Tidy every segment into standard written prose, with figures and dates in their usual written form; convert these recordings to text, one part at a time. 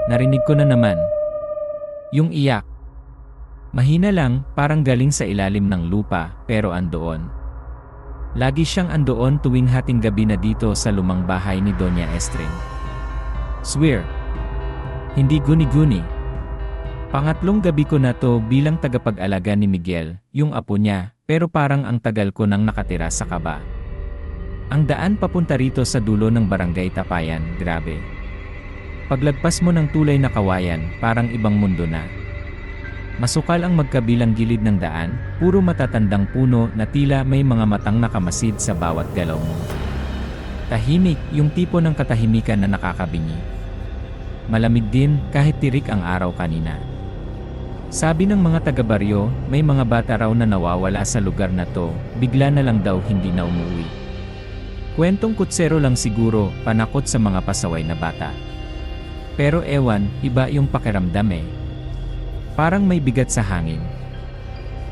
Narinig ko na naman. Yung iyak. Mahina lang, parang galing sa ilalim ng lupa, pero andoon. Lagi siyang andoon tuwing hating gabi na dito sa lumang bahay ni Doña Estring. Swear. Hindi guni-guni. Pangatlong gabi ko na to bilang tagapag-alaga ni Miguel, yung apo niya, pero parang ang tagal ko nang nakatira sa kaba. Ang daan papunta rito sa dulo ng barangay Tapayan, grabe. Paglagpas mo ng tulay na kawayan, parang ibang mundo na. Masukal ang magkabilang gilid ng daan, puro matatandang puno na tila may mga matang nakamasid sa bawat galaw mo. Tahimik, yung tipo ng katahimikan na nakakabingi. Malamig din kahit tirik ang araw kanina. Sabi ng mga taga-baryo, may mga bata raw na nawawala sa lugar na to, bigla na lang daw hindi na umuwi. Kwentong kutsero lang siguro, panakot sa mga pasaway na bata. Pero ewan, iba yung pakiramdam eh. Parang may bigat sa hangin.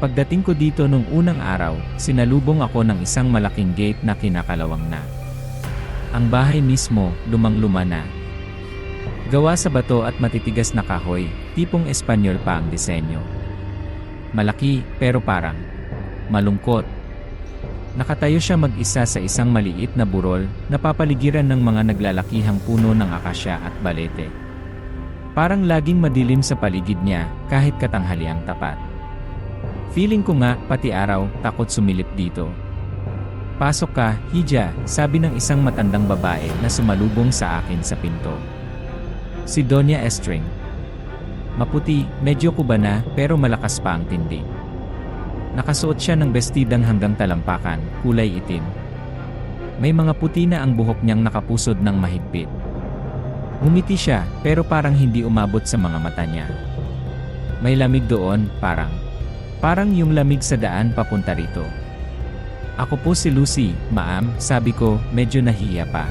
Pagdating ko dito nung unang araw, sinalubong ako ng isang malaking gate na kinakalawang na. Ang bahay mismo, lumang-luma na. Gawa sa bato at matitigas na kahoy, tipong Espanyol pa ang disenyo. Malaki, pero parang malungkot. Nakatayo siya mag-isa sa isang maliit na burol, napapaligiran ng mga naglalakihang puno ng akasya at balete. Parang laging madilim sa paligid niya, kahit katanghaliang tapat. Feeling ko nga, pati araw, takot sumilip dito. Pasok ka, Hija, sabi ng isang matandang babae na sumalubong sa akin sa pinto. Si Doña Estring. Maputi, medyo kubana, pero malakas pa ang tindi. Nakasuot siya ng bestidang hanggang talampakan, kulay itim. May mga puti na ang buhok niyang nakapusod ng mahigpit. Umiti siya, pero parang hindi umabot sa mga mata niya. May lamig doon, parang yung lamig sa daan papunta rito. Ako po si Lucy, ma'am, sabi ko, medyo nahiya pa.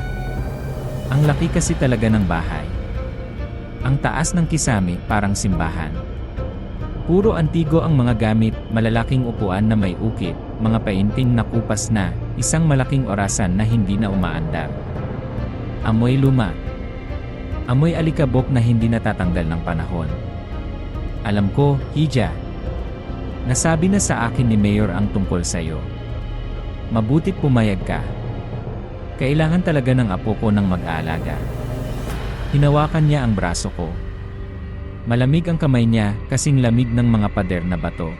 Ang laki kasi talaga ng bahay. Ang taas ng kisame, parang simbahan. Puro antigo ang mga gamit, malalaking upuan na may ukit, mga painting na kupas na, isang malaking orasan na hindi na umaandar. Amoy luma. Amoy alikabok na hindi natatanggal ng panahon. Alam ko, Hija. Nasabi na sa akin ni Mayor ang tungkol sa'yo. Mabutit pumayag ka. Kailangan talaga ng apo ko ng mag-aalaga. Hinawakan niya ang braso ko. Malamig ang kamay niya, kasing lamig ng mga pader na bato.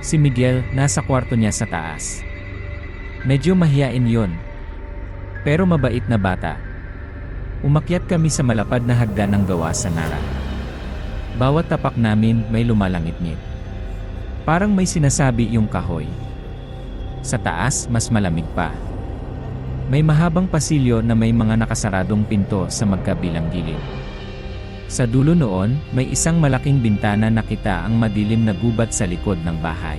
Si Miguel, nasa kwarto niya sa taas. Medyo mahiyain yun. Pero mabait na bata. Umakyat kami sa malapad na hagdan ng gawa sa nara. Bawat tapak namin may lumalangit-ngit. Parang may sinasabi yung kahoy. Sa taas, mas malamig pa. May mahabang pasilyo na may mga nakasaradong pinto sa magkabilang gilid. Sa dulo noon, may isang malaking bintana na kita ang madilim na gubat sa likod ng bahay.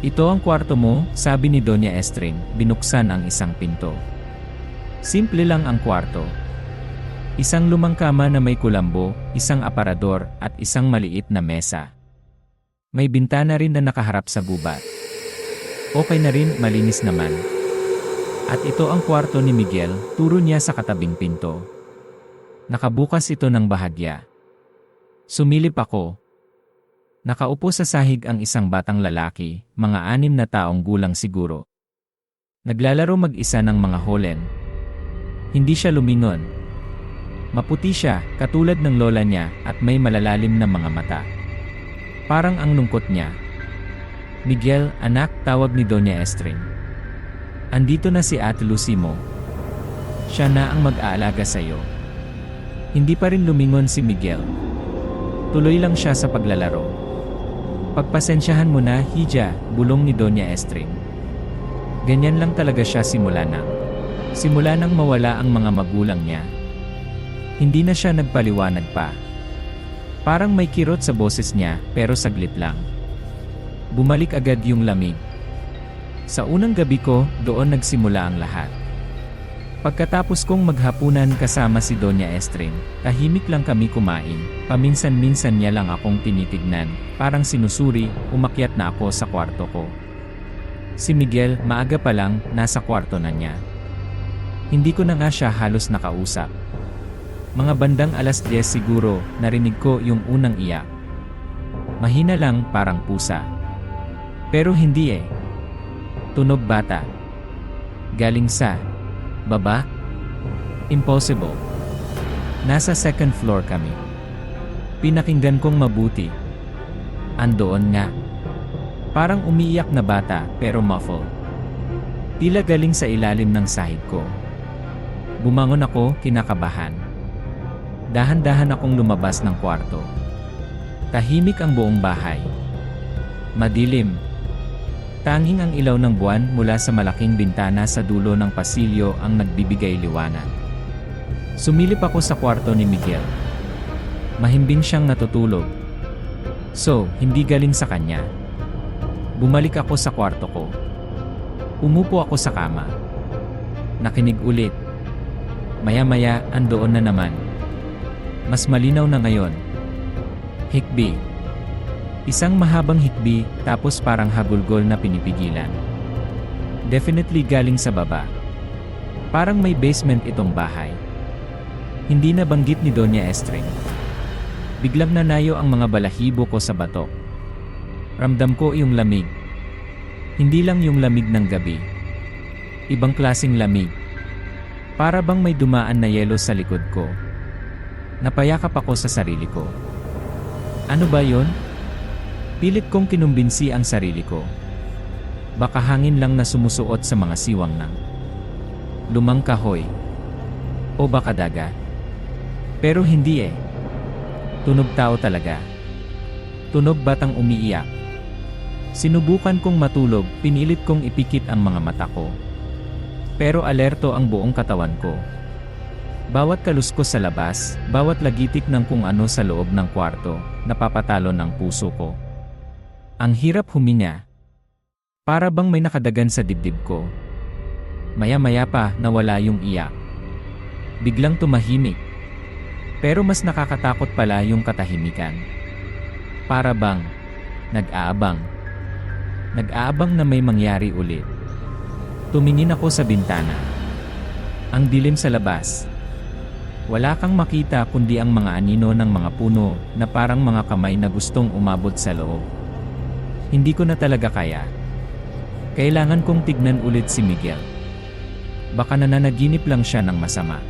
Ito ang kwarto mo, sabi ni Doña Estring, binuksan ang isang pinto. Simple lang ang kwarto. Isang lumang kama na may kulambo, isang aparador, at isang maliit na mesa. May bintana rin na nakaharap sa gubat. Okay na rin, malinis naman. At ito ang kwarto ni Miguel, turo niya sa katabing pinto. Nakabukas ito ng bahagya. Sumilip ako. Nakaupo sa sahig ang isang batang lalaki, mga 6 na taong gulang siguro. Naglalaro mag-isa ng mga holen. Hindi siya lumingon. Maputi siya, katulad ng lola niya, at may malalalim na mga mata. Parang ang lungkot niya. Miguel, anak, tawag ni Doña Estring. Andito na si Ate Lucy mo. Siya na ang mag-aalaga sa'yo. Hindi pa rin lumingon si Miguel. Tuloy lang siya sa paglalaro. Pagpasensyahan mo na, Hija, bulong ni Doña Estring. Ganyan lang talaga siya simula nang mawala ang mga magulang niya. Hindi na siya nagpaliwanag pa. Parang may kirot sa boses niya, pero saglit lang. Bumalik agad yung lamig. Sa unang gabi ko, doon nagsimula ang lahat. Pagkatapos kong maghapunan kasama si Doña Estring, tahimik lang kami kumain, paminsan-minsan niya lang akong tinitignan, parang sinusuri, umakyat na ako sa kwarto ko. Si Miguel, maaga pa lang, nasa kwarto na niya. Hindi ko na nga siya halos nakausap. Mga bandang 10:00 siguro, narinig ko yung unang iyak. Mahina lang, parang pusa. Pero hindi eh. Tunog bata. Galing sa baba? Impossible. Nasa second floor kami. Pinakinggan kong mabuti. Andoon nga. Parang umiiyak na bata, pero muffled. Tila galing sa ilalim ng sahig ko. Bumangon ako, kinakabahan. Dahan-dahan akong lumabas ng kwarto. Tahimik ang buong bahay. Madilim. Tanging ang ilaw ng buwan mula sa malaking bintana sa dulo ng pasilyo ang nagbibigay liwanag. Sumilip ako sa kwarto ni Miguel. Mahimbing siyang natutulog. So, hindi galing sa kanya. Bumalik ako sa kwarto ko. Umupo ako sa kama. Nakinig ulit. Maya-maya, andoon na naman. Mas malinaw na ngayon. Hikbi. Isang mahabang hikbi, tapos parang hagulgol na pinipigilan. Definitely galing sa baba. Parang may basement itong bahay. Hindi na banggit ni Doña Estring. Biglang nanayo ang mga balahibo ko sa batok. Ramdam ko yung lamig. Hindi lang yung lamig ng gabi. Ibang klaseng lamig. Para bang may dumaan na yelo sa likod ko. Napayakap ako sa sarili ko. Ano ba yon? Pilit kong kinumbinsi ang sarili ko. Baka hangin lang na sumusuot sa mga siwang ng lumang kahoy. O baka daga. Pero hindi eh. Tunog tao talaga. Tunog batang umiiyak. Sinubukan kong matulog, pinilit kong ipikit ang mga mata ko. Pero alerto ang buong katawan ko. Bawat kaluskos sa labas, bawat lagitik ng kung ano sa loob ng kwarto, napapatalo ng puso ko. Ang hirap huminga. Para bang may nakadagan sa dibdib ko. Maya-maya pa, nawala yung iyak. Biglang tumahimik. Pero mas nakakatakot pala yung katahimikan. Para bang nag-aabang. Nag-aabang na may mangyari ulit. Tumingin ako sa bintana. Ang dilim sa labas. Wala kang makita kundi ang mga anino ng mga puno na parang mga kamay na gustong umabot sa loob. Hindi ko na talaga kaya. Kailangan kong tignan ulit si Miguel. Baka nananaginip lang siya ng masama.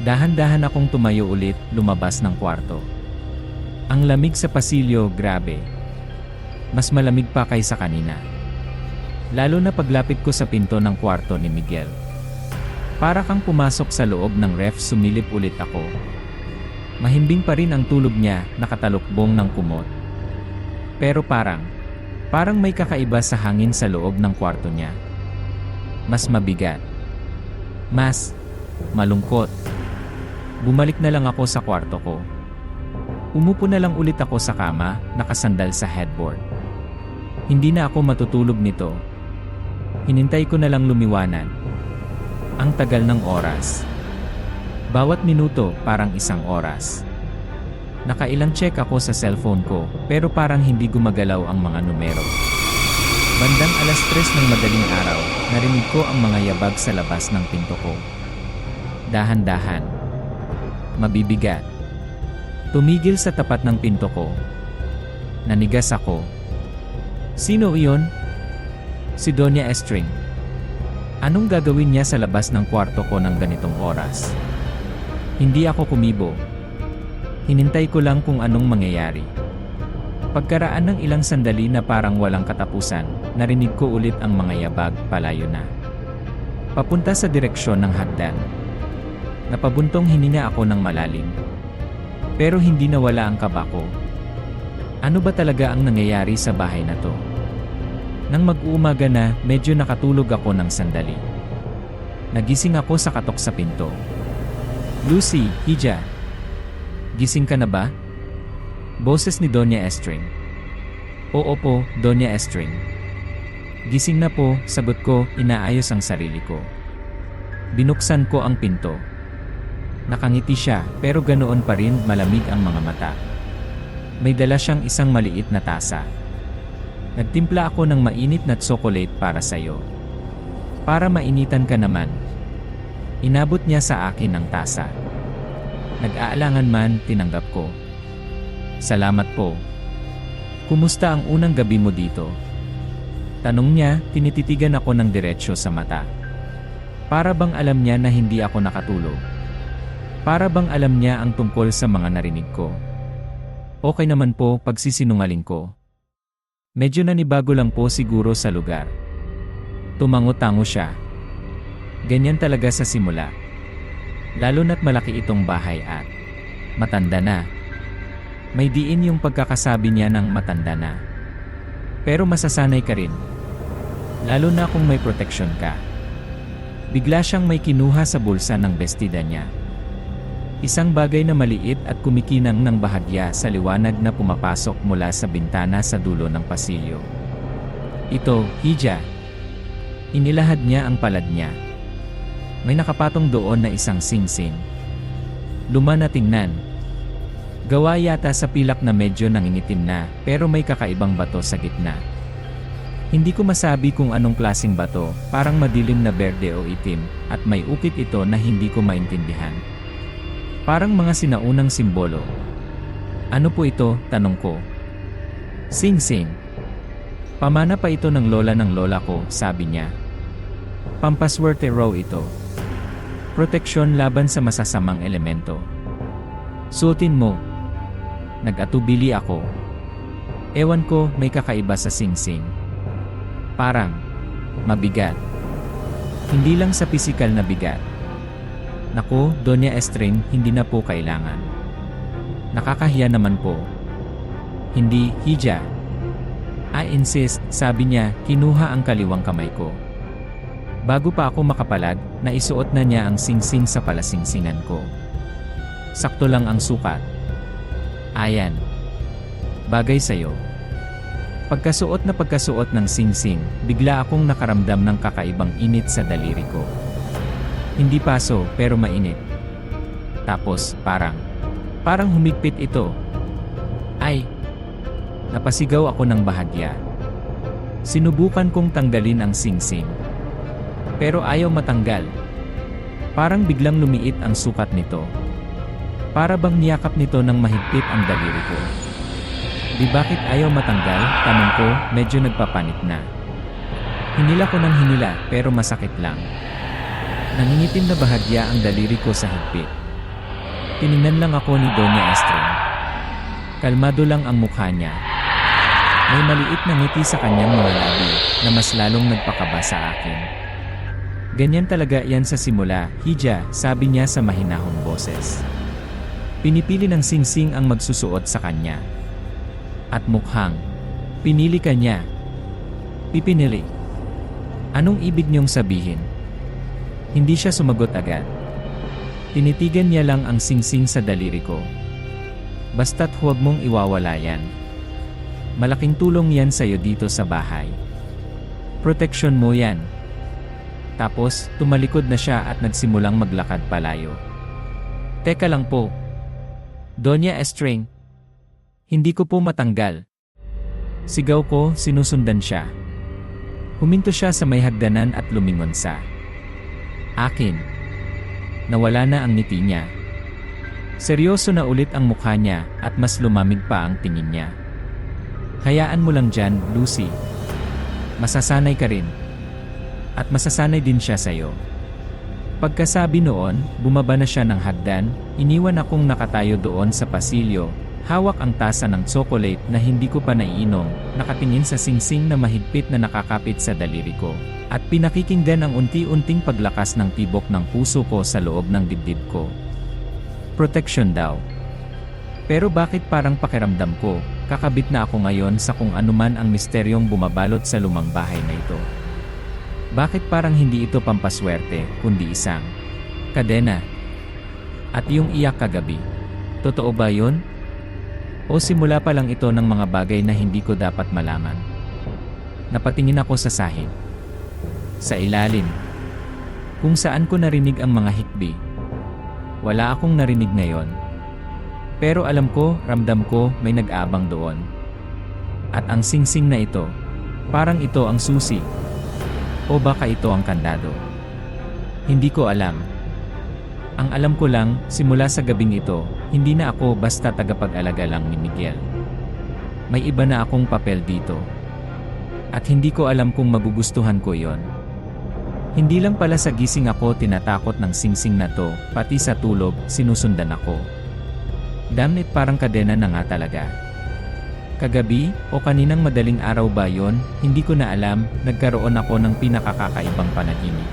Dahan-dahan akong tumayo ulit, lumabas ng kwarto. Ang lamig sa pasilyo, grabe. Mas malamig pa kaysa kanina. Lalo na paglapit ko sa pinto ng kwarto ni Miguel. Para kang pumasok sa loob ng ref, sumilip ulit ako. Mahimbing pa rin ang tulog niya, nakatalukbong ng kumot. Pero parang may kakaiba sa hangin sa loob ng kwarto niya. Mas mabigat. Mas malungkot. Bumalik na lang ako sa kwarto ko. Umupo na lang ulit ako sa kama, nakasandal sa headboard. Hindi na ako matutulog nito. Hinintay ko na lang lumiwanag. Ang tagal ng oras. Bawat minuto parang isang oras. Nakailang check ako sa cellphone ko, pero parang hindi gumagalaw ang mga numero. Bandang 3:00 ng madaling araw, narinig ko ang mga yabag sa labas ng pinto ko. Dahan-dahan. Mabibigat. Tumigil sa tapat ng pinto ko. Nanigas ako. Sino iyon? Si Doña Estring. Anong gagawin niya sa labas ng kwarto ko ng ganitong oras? Hindi ako kumibo. Hinintay ko lang kung anong mangyayari. Pagkaraan ng ilang sandali na parang walang katapusan, narinig ko ulit ang mga yabag, palayo na. Papunta sa direksyon ng hagdan. Napabuntong hininga ako ng malalim. Pero hindi nawala ang kaba ko. Ano ba talaga ang nangyayari sa bahay na to? Nang mag-uumaga na, medyo nakatulog ako ng sandali. Nagising ako sa katok sa pinto. Lucy, Hija. Gising ka na ba? Boses ni Doña Estring. Oo po, Doña Estring. Gising na po, sagot ko, inaayos ang sarili ko. Binuksan ko ang pinto. Nakangiti siya, pero ganoon pa rin malamig ang mga mata. May dala siyang isang maliit na tasa. Nagtimpla ako ng mainit na tsokolate para sa'yo. Para mainitan ka naman. Inabot niya sa akin ang tasa. Nag-aalangan man, tinanggap ko. Salamat po. Kumusta ang unang gabi mo dito? Tanong niya, tinititigan ako ng diretsyo sa mata. Para bang alam niya na hindi ako nakatulog? Para bang alam niya ang tungkol sa mga narinig ko? Okay naman po pagsisinungaling ko. Medyo nanibago lang po siguro sa lugar. Tumango-tango siya. Ganyan talaga sa simula. Lalo na't malaki itong bahay at matanda na. May diin yung pagkakasabi niya ng matanda na. Pero masasanay ka rin. Lalo na kung may protection ka. Bigla siyang may kinuha sa bulsa ng bestida niya. Isang bagay na maliit at kumikinang ng bahagya sa liwanag na pumapasok mula sa bintana sa dulo ng pasilyo. Ito, Hija. Inilahad niya ang palad niya. May nakapatong doon na isang singsing. Luma na tingnan. Gawa yata sa pilak na medyo nangingitim na, pero may kakaibang bato sa gitna. Hindi ko masabi kung anong klaseng bato, parang madilim na berde o itim, at may ukit ito na hindi ko maintindihan. Parang mga sinaunang simbolo. Ano po ito? Tanong ko. Sing-sing. Pamana pa ito ng lola ko, sabi niya. Pampaswerte raw ito. Proteksyon laban sa masasamang elemento. Suotin mo. Nag-atubili ako. Ewan ko, may kakaiba sa sing-sing. Parang mabigat. Hindi lang sa pisikal na bigat. Naku, Doña Estring, hindi na po kailangan. Nakakahiya naman po. Hindi, Hija. I insist, sabi niya, kinuha ang kaliwang kamay ko. Bago pa ako makapalag, naisuot na niya ang singsing sa palasingsingan ko. Sakto lang ang sukat. Ayan. Bagay sa'yo. Pagkasuot ng singsing, bigla akong nakaramdam ng kakaibang init sa daliri ko. Hindi paso, pero mainit. Tapos, parang humigpit ito. Ay! Napasigaw ako ng bahagya. Sinubukan kong tanggalin ang singsing. Pero ayaw matanggal. Parang biglang lumiit ang sukat nito. Para bang niyakap nito ng mahigpit ang daliri ko. Di bakit ayaw matanggal? Tanong ko, medyo nagpapanik na. Hinila ko ng hinila, pero masakit lang. Nangingitim na bahagya ang daliri ko sa higpit. Tiningnan lang ako ni Doña Estring. Kalmado lang ang mukha niya. May maliit na ngiti sa kanyang mga labi, na mas lalong nagpakaba sa akin. Ganyan talaga yan sa simula, Hija, sabi niya sa mahinahong boses. Pinipili ng singsing ang magsusuot sa kanya. At mukhang, pinili ka niya. Pipinili. Anong ibig niyong sabihin? Hindi siya sumagot agad. Tinitigan niya lang ang singsing sa daliri ko. Basta't huwag mong iwawala yan. Malaking tulong yan sa'yo dito sa bahay. Proteksyon mo yan. Tapos, tumalikod na siya at nagsimulang maglakad palayo. Teka lang po. Doña Estring. Hindi ko po matanggal. Sigaw ko, sinusundan siya. Huminto siya sa may hagdanan at lumingon sa akin. Nawala na ang ngiti niya. Seryoso na ulit ang mukha niya at mas lumamig pa ang tingin niya. Hayaan mo lang dyan, Lucy. Masasanay ka rin. At masasanay din siya sa'yo. Pagkasabi noon, bumaba na siya ng hagdan, iniwan akong nakatayo doon sa pasilyo. Hawak ang tasa ng tsokolate na hindi ko pa naiinom, nakatingin sa singsing na mahigpit na nakakapit sa daliri ko, at pinakikinggan ang unti-unting paglakas ng tibok ng puso ko sa loob ng dibdib ko. Protection daw. Pero bakit parang pakiramdam ko, kakabit na ako ngayon sa kung anuman ang misteryong bumabalot sa lumang bahay na ito? Bakit parang hindi ito pampaswerte, kundi isang kadena? At yung iyak kagabi, totoo ba yun? O simula pa lang ito ng mga bagay na hindi ko dapat malaman? Napatingin ako sa sahig. Sa ilalim. Kung saan ko narinig ang mga hikbi. Wala akong narinig ngayon. Pero alam ko, ramdam ko, may nag-aabang doon. At ang singsing na ito, parang ito ang susi. O baka ito ang kandado. Hindi ko alam. Ang alam ko lang, simula sa gabing ito, hindi na ako basta tagapag-alaga lang ni Miguel. May iba na akong papel dito. At hindi ko alam kung magugustuhan ko yon. Hindi lang pala sa gising ako tinatakot ng singsing na to, pati sa tulog, sinusundan ako. Damn it, parang kadena na nga talaga. Kagabi, o kaninang madaling araw ba yon, hindi ko na alam, nagkaroon ako ng pinakakakaibang panaginip.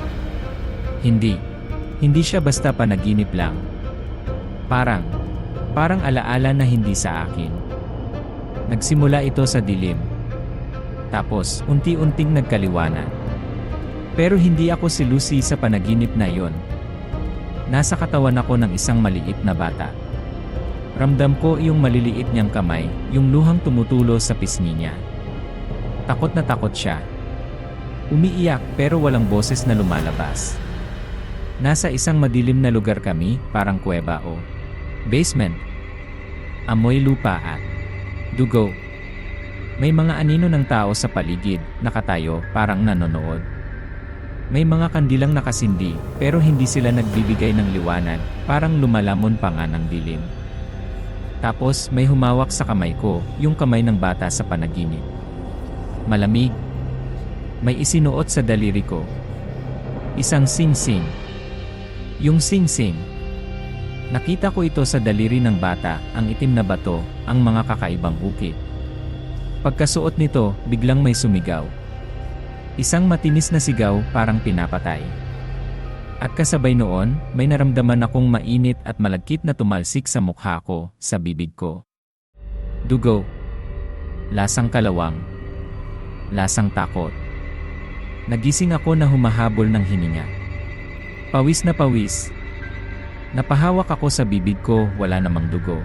Hindi siya basta panaginip lang. Parang alaala na hindi sa akin. Nagsimula ito sa dilim. Tapos, unti-unting nagkaliwanag. Pero hindi ako si Lucy sa panaginip na yon. Nasa katawan ako ng isang maliit na bata. Ramdam ko yung maliliit niyang kamay, yung luhang tumutulo sa pisngi niya. Takot na takot siya. Umiiyak pero walang boses na lumalabas. Nasa isang madilim na lugar kami, parang kuweba o basement. Amoy lupa at dugo. May mga anino ng tao sa paligid, nakatayo, parang nanonood. May mga kandilang nakasindi, pero hindi sila nagbibigay ng liwanag, parang lumalamon pa nga ng dilim. Tapos may humawak sa kamay ko, yung kamay ng bata sa panaginip. Malamig. May isinuot sa daliri ko. Isang sing-sing. Yung sing-sing. Nakita ko ito sa daliri ng bata, ang itim na bato, ang mga kakaibang ukit. Pagkasuot nito, biglang may sumigaw. Isang matinis na sigaw, parang pinapatay. At kasabay noon, may naramdaman akong mainit at malagkit na tumalsik sa mukha ko, sa bibig ko. Dugo. Lasang kalawang. Lasang takot. Nagising ako na humahabol ng hininga. Pawis na pawis. Napahawak ako sa bibig ko, wala namang dugo.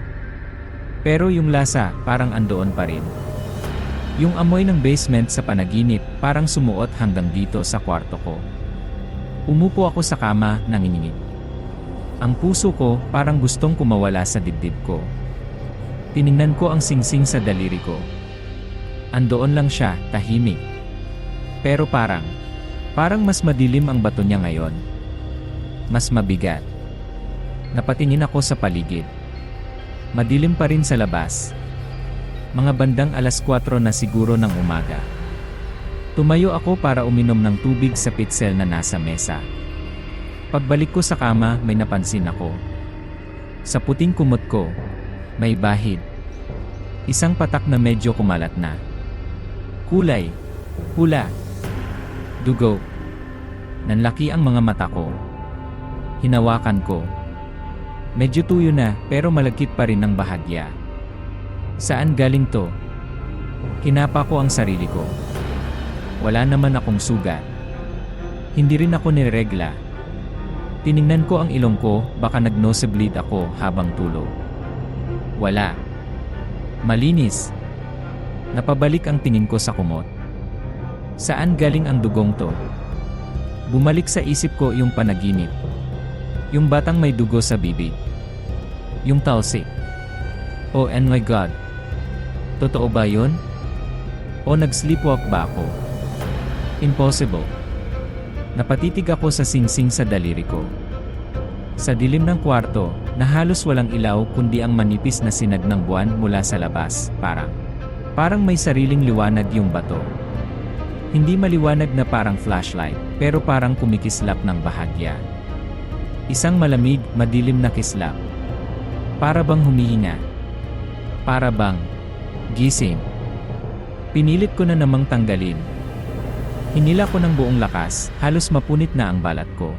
Pero yung lasa, parang andoon pa rin. Yung amoy ng basement sa panaginip, parang sumuot hanggang dito sa kwarto ko. Umupo ako sa kama, nanginginig. Ang puso ko, parang gustong kumawala sa dibdib ko. Tiningnan ko ang singsing sa daliri ko. Andoon lang siya, tahimik. Pero parang mas madilim ang bato niya ngayon. Mas mabigat. Napatingin ako sa paligid. Madilim pa rin sa labas. Mga bandang 4:00 na siguro ng umaga. Tumayo ako para uminom ng tubig sa pitsel na nasa mesa. Pagbalik ko sa kama, may napansin ako. Sa puting kumot ko, may bahid. Isang patak na medyo kumalat na. Kulay, hula, dugo. Nanlaki ang mga mata ko. Hinawakan ko. Medyo tuyo na, pero malagkit pa rin ng bahagya. Saan galing to? Kinapa ko ang sarili ko. Wala naman akong sugat. Hindi rin ako niregla. Tiningnan ko ang ilong ko, baka nag-nosebleed ako habang tulog. Wala. Malinis. Napabalik ang tingin ko sa kumot. Saan galing ang dugong to? Bumalik sa isip ko yung panaginip. Yung batang may dugo sa bibig. Yung talsik. Oh and my God. Totoo ba yun? O nag-sleepwalk ba ako? Impossible. Napatitig ako sa singsing sa daliri ko. Sa dilim ng kwarto, na halos walang ilaw kundi ang manipis na sinag ng buwan mula sa labas, parang may sariling liwanag yung bato. Hindi maliwanag na parang flashlight, pero parang kumikislap ng bahagya. Isang malamig, madilim na kislap. Para bang humihinga. Para bang gising. Pinilit ko na namang tanggalin. Hinila ko ng buong lakas, halos mapunit na ang balat ko.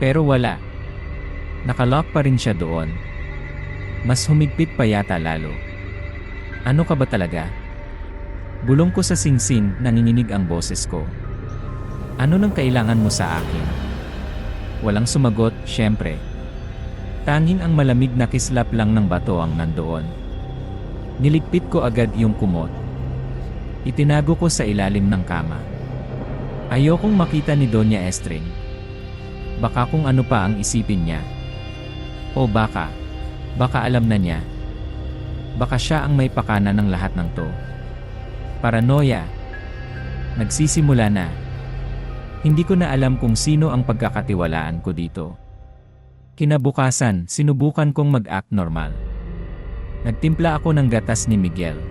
Pero wala. Nakalock pa rin siya doon. Mas humigpit pa yata lalo. Ano ka ba talaga? Bulong ko sa singsing, nanginginig ang boses ko. Ano nang kailangan mo sa akin? Walang sumagot, syempre. Tanging ang malamig na kislap lang ng bato ang nandoon. Niligpit ko agad yung kumot. Itinago ko sa ilalim ng kama. Ayokong makita ni Doña Estring. Baka kung ano pa ang isipin niya. O baka alam na niya. Baka siya ang may pakana ng lahat ng to. Paranoia. Nagsisimula na. Hindi ko na alam kung sino ang pagkakatiwalaan ko dito. Kinabukasan, sinubukan kong mag-act normal. Nagtimpla ako ng gatas ni Miguel.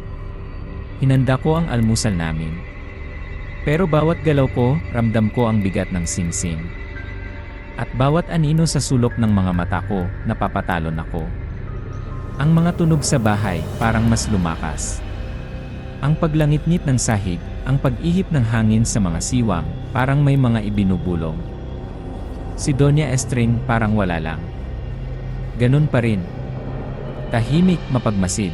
Hinanda ko ang almusal namin. Pero bawat galaw ko, ramdam ko ang bigat ng singsing. At bawat anino sa sulok ng mga mata ko, napapatalon ako. Ang mga tunog sa bahay, parang mas lumakas. Ang paglangit-ngit ng sahig, ang pag-ihip ng hangin sa mga siwang, parang may mga ibinubulong. Si Doña Estring parang wala lang. Ganun pa rin. Tahimik, mapagmasid.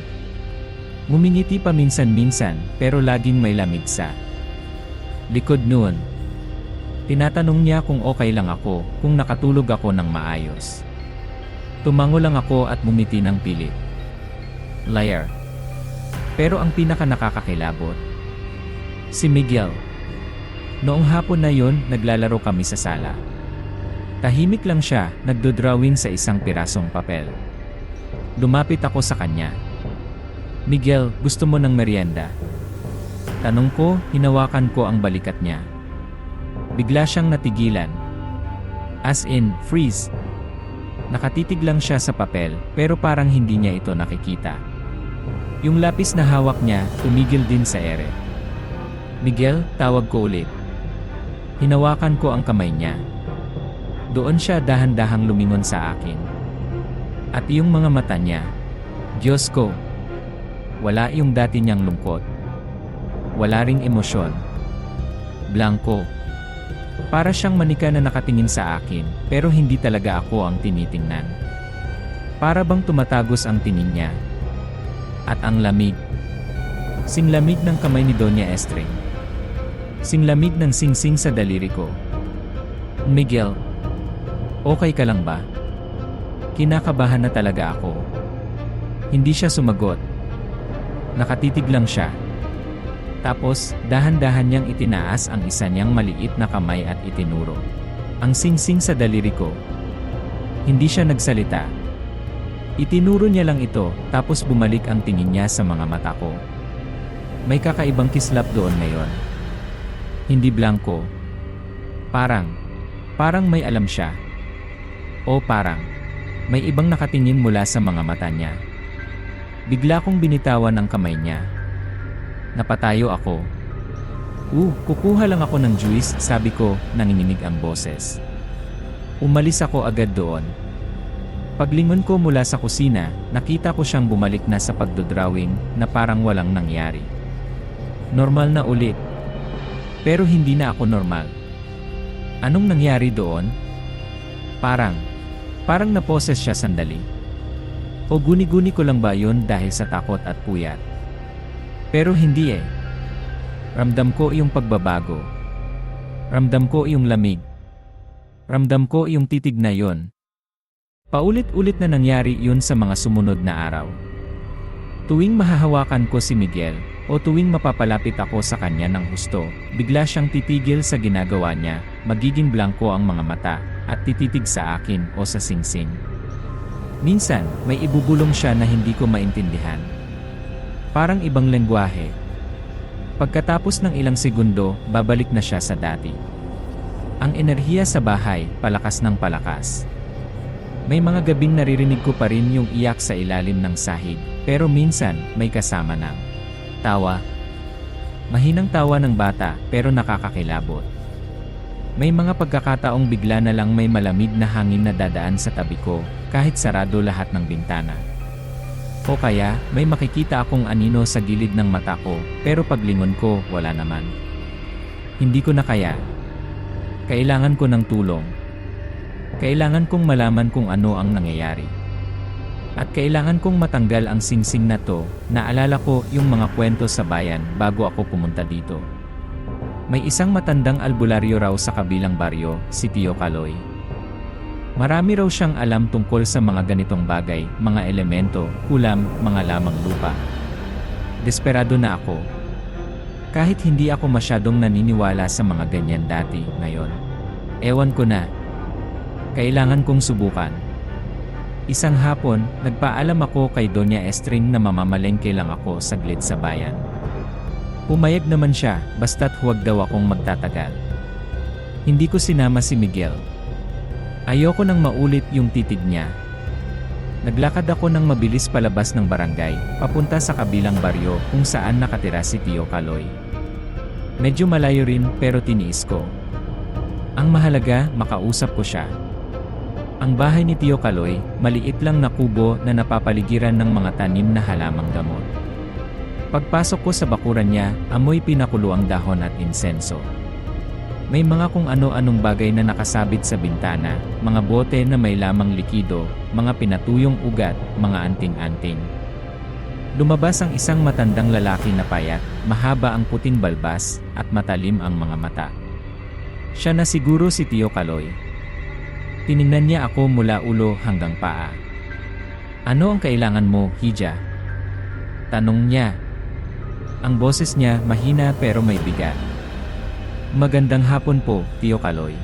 Ngumingiti paminsan-minsan, pero laging may lamig sa likod noon. Tinatanong niya kung okay lang ako, kung nakatulog ako ng maayos. Tumango lang ako at bumiti ng pilit. Liar. Pero ang pinaka nakakakilabot, si Miguel. Noong hapon na yon, naglalaro kami sa sala. Tahimik lang siya, nagdodrawing sa isang pirasong papel. Lumapit ako sa kanya. Miguel, gusto mo ng merienda? Tanong ko, hinawakan ko ang balikat niya. Bigla siyang natigilan. As in, freeze. Nakatitig lang siya sa papel, pero parang hindi niya ito nakikita. Yung lapis na hawak niya, tumigil din sa ere. Miguel, tawag ko ulit. Hinawakan ko ang kamay niya. Doon siya dahan-dahang lumingon sa akin. At yung mga mata niya, Diyos ko, wala yung dati niyang lungkot. Wala ring emosyon. Blanco. Para siyang manika na nakatingin sa akin, pero hindi talaga ako ang tinitingnan. Para bang tumatagos ang tingin niya. At ang lamig. Singlamig ng kamay ni Doña Estring. Singlamig ng singsing sa daliri ko. Miguel, okay ka lang ba? Kinakabahan na talaga ako. Hindi siya sumagot. Nakatitig lang siya. Tapos, dahan-dahan niyang itinaas ang isa niyang maliit na kamay at itinuro. Ang singsing sa daliri ko. Hindi siya nagsalita. Itinuro niya lang ito, tapos bumalik ang tingin niya sa mga mata ko. May kakaibang kislap doon ngayon. Hindi blanco. Parang may alam siya. O parang, may ibang nakatingin mula sa mga mata niya. Bigla kong binitawan ang kamay niya. Napatayo ako. Kukuha lang ako ng juice, sabi ko, nanginginig ang boses. Umalis ako agad doon. Paglingon ko mula sa kusina, nakita ko siyang bumalik na sa pagdodrawing na parang walang nangyari. Normal na ulit. Pero hindi na ako normal. Anong nangyari doon? Parang naposes siya sandali. O guni-guni ko lang ba yun dahil sa takot at puyat? Pero hindi eh. Ramdam ko yung pagbabago. Ramdam ko yung lamig. Ramdam ko yung titig na yon. Paulit-ulit na nangyari yun sa mga sumunod na araw. Tuwing mahahawakan ko si Miguel, o tuwing mapapalapit ako sa kanya ng husto, bigla siyang titigil sa ginagawa niya, magiging blanco ang mga mata, at tititig sa akin o sa singsing. Minsan, may ibubulong siya na hindi ko maintindihan. Parang ibang lengguwahe. Pagkatapos ng ilang segundo, babalik na siya sa dati. Ang enerhiya sa bahay, palakas ng palakas. May mga gabing naririnig ko pa rin yung iyak sa ilalim ng sahig, pero minsan, may kasama ng tawa. Mahinang tawa ng bata, pero nakakakilabot. May mga pagkakataong bigla na lang may malamig na hangin na dadaan sa tabi ko, kahit sarado lahat ng bintana. O kaya, may makikita akong anino sa gilid ng mata ko, pero paglingon ko, wala naman. Hindi ko na kaya. Kailangan ko ng tulong. Kailangan kong malaman kung ano ang nangyayari. At kailangan kong matanggal ang singsing na to. Naalala ko yung mga kwento sa bayan bago ako pumunta dito. May isang matandang albularyo raw sa kabilang baryo, si Tio Kaloy. Marami raw siyang alam tungkol sa mga ganitong bagay, mga elemento, kulam, mga lamang lupa. Desperado na ako. Kahit hindi ako masyadong naniniwala sa mga ganyan dati, ngayon. Ewan ko na. Kailangan kong subukan. Isang hapon, nagpaalam ako kay Doña Estring na mamamalengke lang ako saglit sa bayan. Pumayag naman siya, basta't huwag daw akong magtatagal. Hindi ko sinama si Miguel. Ayoko nang maulit yung titig niya. Naglakad ako ng mabilis palabas ng barangay, papunta sa kabilang baryo kung saan nakatira si Tio Kaloy. Medyo malayo rin pero tiniis ko. Ang mahalaga, makausap ko siya. Ang bahay ni Tio Kaloy, maliit lang na kubo na napapaligiran ng mga tanim na halamang gamot. Pagpasok ko sa bakuran niya, amoy pinakuluang dahon at insenso. May mga kung ano-anong bagay na nakasabit sa bintana, mga bote na may lamang likido, mga pinatuyong ugat, mga anting-anting. Lumabas ang isang matandang lalaki na payat, mahaba ang puting balbas, at matalim ang mga mata. Siya na siguro si Tio Kaloy. Tiningnan niya ako mula ulo hanggang paa. "Ano ang kailangan mo, Hija?" Tanong niya. Ang boses niya mahina pero may bigat. "Magandang hapon po, Tio Kaloy.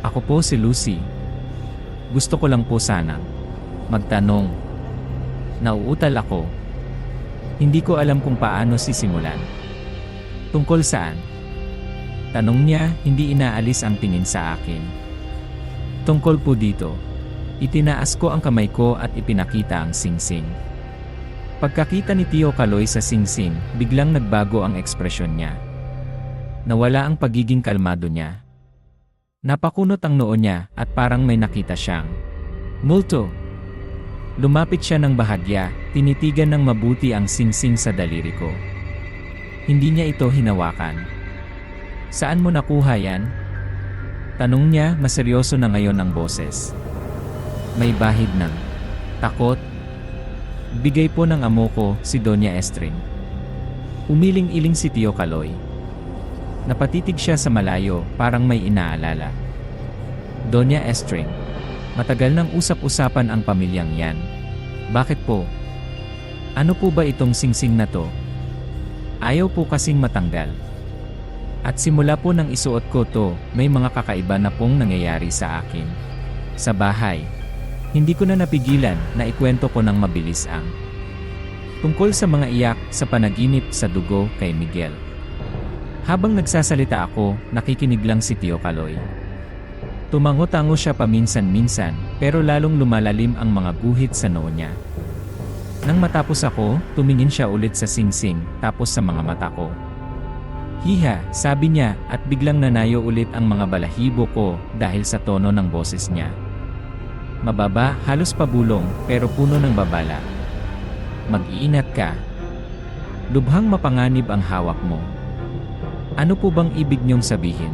Ako po si Lucy. Gusto ko lang po sanang magtanong. Nauutal ako. Hindi ko alam kung paano sisimulan." "Tungkol saan?" Tanong niya, hindi inaalis ang tingin sa akin. "Tungkol po dito." Itinaas ko ang kamay ko at ipinakita ang singsing. Pagkakita ni Tio Kaloy sa singsing, biglang nagbago ang ekspresyon niya. Nawala ang pagiging kalmado niya. Napakunot ang noo niya at parang may nakita siyang multo. Lumapit siya ng bahagya, tinitigan ng mabuti ang singsing sa daliri ko. Hindi niya ito hinawakan. "Saan mo nakuha yan?" Tanong niya, maseryoso na ngayon ang boses. May bahid ng takot. "Bigay po ng amo ko, si Doña Estring." Umiling-iling si Tio Kaloy. Napatitig siya sa malayo, parang may inaalala. "Doña Estring, matagal nang usap-usapan ang pamilyang yan. Bakit po? Ano po ba itong singsing na to? Ayaw po kasing matanggal. At simula po nang isuot ko to, may mga kakaiba na pong nangyayari sa akin. Sa bahay." Hindi ko na napigilan na ikwento ko ng mabilis ang tungkol sa mga iyak, sa panaginip, sa dugo kay Miguel. Habang nagsasalita ako, nakikinig lang si Tio Kaloy. Tumango-tango siya paminsan-minsan, pero lalong lumalalim ang mga guhit sa noo niya. Nang matapos ako, tumingin siya ulit sa singsing, tapos sa mga mata ko. "Hiha," sabi niya, at biglang nanayo ulit ang mga balahibo ko dahil sa tono ng boses niya. Mababa, halos pabulong, pero puno ng babala. "Mag-iingat ka. Lubhang mapanganib ang hawak mo." "Ano po bang ibig niyong sabihin?"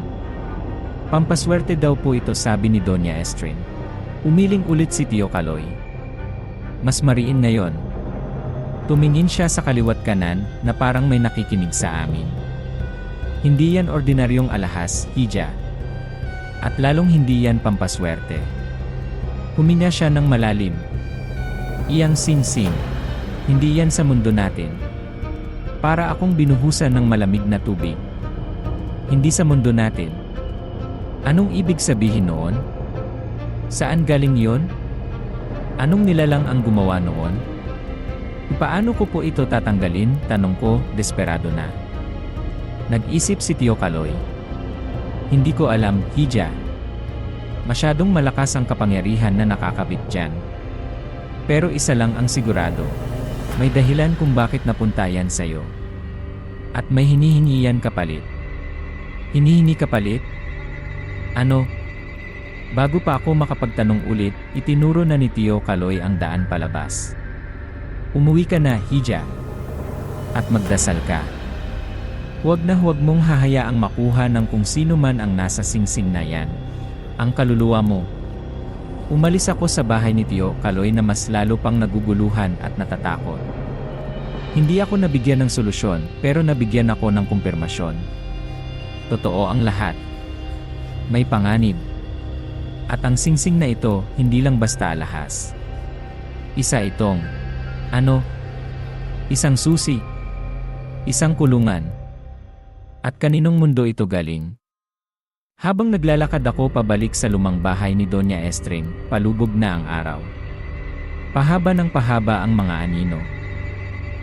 "Pampaswerte daw po ito," sabi ni Doña Estrin. Umiling ulit si Tio Kaloy. Mas mariin ngayon. Tumingin siya sa kaliwat kanan na parang may nakikinig sa amin. "Hindi yan ordinaryong alahas, Hija. At lalong hindi yan pampaswerte." Huminga siya ng malalim. "Iyang singsing. Hindi yan sa mundo natin. Para akong binuhusan ng malamig na tubig. Hindi sa mundo natin." Anong ibig sabihin noon? Saan galing yon? Anong nilalang ang gumawa noon? Paano ko po ito tatanggalin? Tanong ko, desperado na. Nag-isip si Tio Kaloy. "Hindi ko alam, Hija. Masyadong malakas ang kapangyarihan na nakakabit dyan. Pero isa lang ang sigurado. May dahilan kung bakit napunta yan sa'yo. At may hinihingi yan kapalit." "Hinihingi kapalit? Ano?" Bago pa ako makapagtanong ulit, itinuro na ni Tio Kaloy ang daan palabas. "Umuwi ka na, Hija. At magdasal ka. Huwag na huwag mong hahayaang makuha ng kung sino man ang nasa singsing na yan. Ang kaluluwa mo." Umalis ako sa bahay ni Tio Kaloy na mas lalo pang naguguluhan at natatakot. Hindi ako nabigyan ng solusyon, pero nabigyan ako ng kumpirmasyon. Totoo ang lahat. May panganib. At ang singsing na ito, hindi lang basta alahas. Isa itong, isang susi. Isang kulungan. At kaninong mundo ito galing? Habang naglalakad ako pabalik sa lumang bahay ni Doña Estring, palubog na ang araw. Pahaba ng pahaba ang mga anino.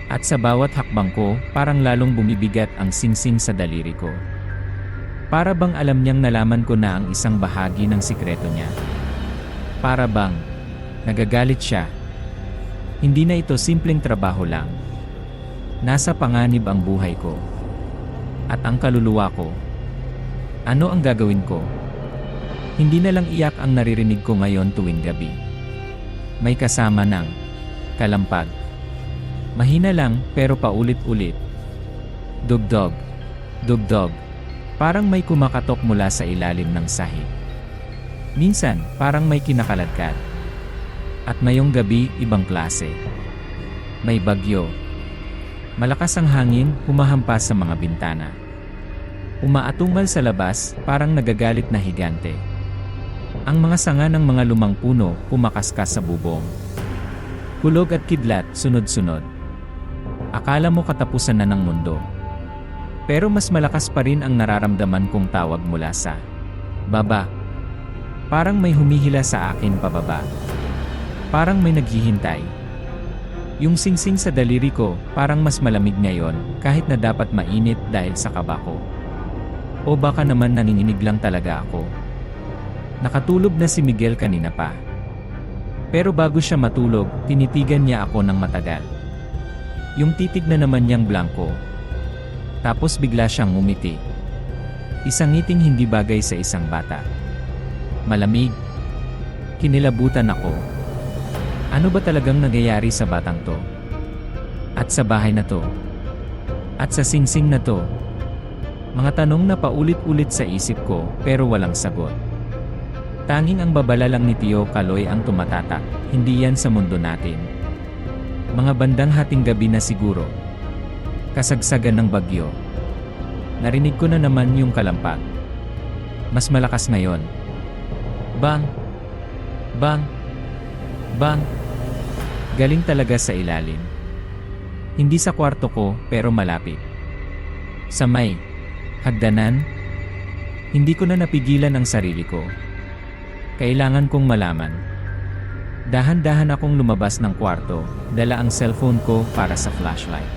At sa bawat hakbang ko, parang lalong bumibigat ang singsing sa daliri ko. Para bang alam niyang nalaman ko na ang isang bahagi ng sikreto niya. Para bang nagagalit siya. Hindi na ito simpleng trabaho lang. Nasa panganib ang buhay ko. At ang kaluluwa ko. Ano ang gagawin ko? Hindi na lang iyak ang naririnig ko ngayon tuwing gabi. May kasama ng kalampag. Mahina lang pero paulit-ulit. Dugdog. Dugdog. Parang may kumakatok mula sa ilalim ng sahig. Minsan, parang may kinakaladkad. At ngayong gabi, ibang klase. May bagyo. Malakas ang hangin, humahampas sa mga bintana. Umaatungal sa labas, parang nagagalit na higante. Ang mga sanga ng mga lumang puno, kumakaskas sa bubong. Kulog at kidlat, sunod-sunod. Akala mo katapusan na ng mundo. Pero mas malakas pa rin ang nararamdaman kong tawag mula sa baba. Parang may humihila sa akin pababa. Parang may naghihintay. Yung singsing sa daliri ko, parang mas malamig ngayon, kahit na dapat mainit dahil sa kaba ko. O baka naman nanginginig lang talaga ako. Nakatulog na si Miguel kanina pa. Pero bago siya matulog, tinitigan niya ako ng matagal. Yung titig na naman niyang blanko. Tapos bigla siyang ngumiti. Isang ngiting hindi bagay sa isang bata. Malamig. Kinilabutan ako. Ano ba talagang nangyayari sa batang to? At sa bahay na to? At sa singsing na to? Mga tanong na paulit-ulit sa isip ko pero walang sagot. Tanging ang babala lang ni Tio Kaloy ang tumatatak, hindi yan sa mundo natin. Mga bandang hating gabi na siguro. Kasagsagan ng bagyo. Narinig ko na naman yung kalampag. Mas malakas ngayon. Bang! Bang! Bang! Galing talaga sa ilalim. Hindi sa kwarto ko, pero malapit. Sa may hagdanan, hindi ko na napigilan ang sarili ko. Kailangan kong malaman. Dahan-dahan akong lumabas ng kwarto, dala ang cellphone ko para sa flashlight.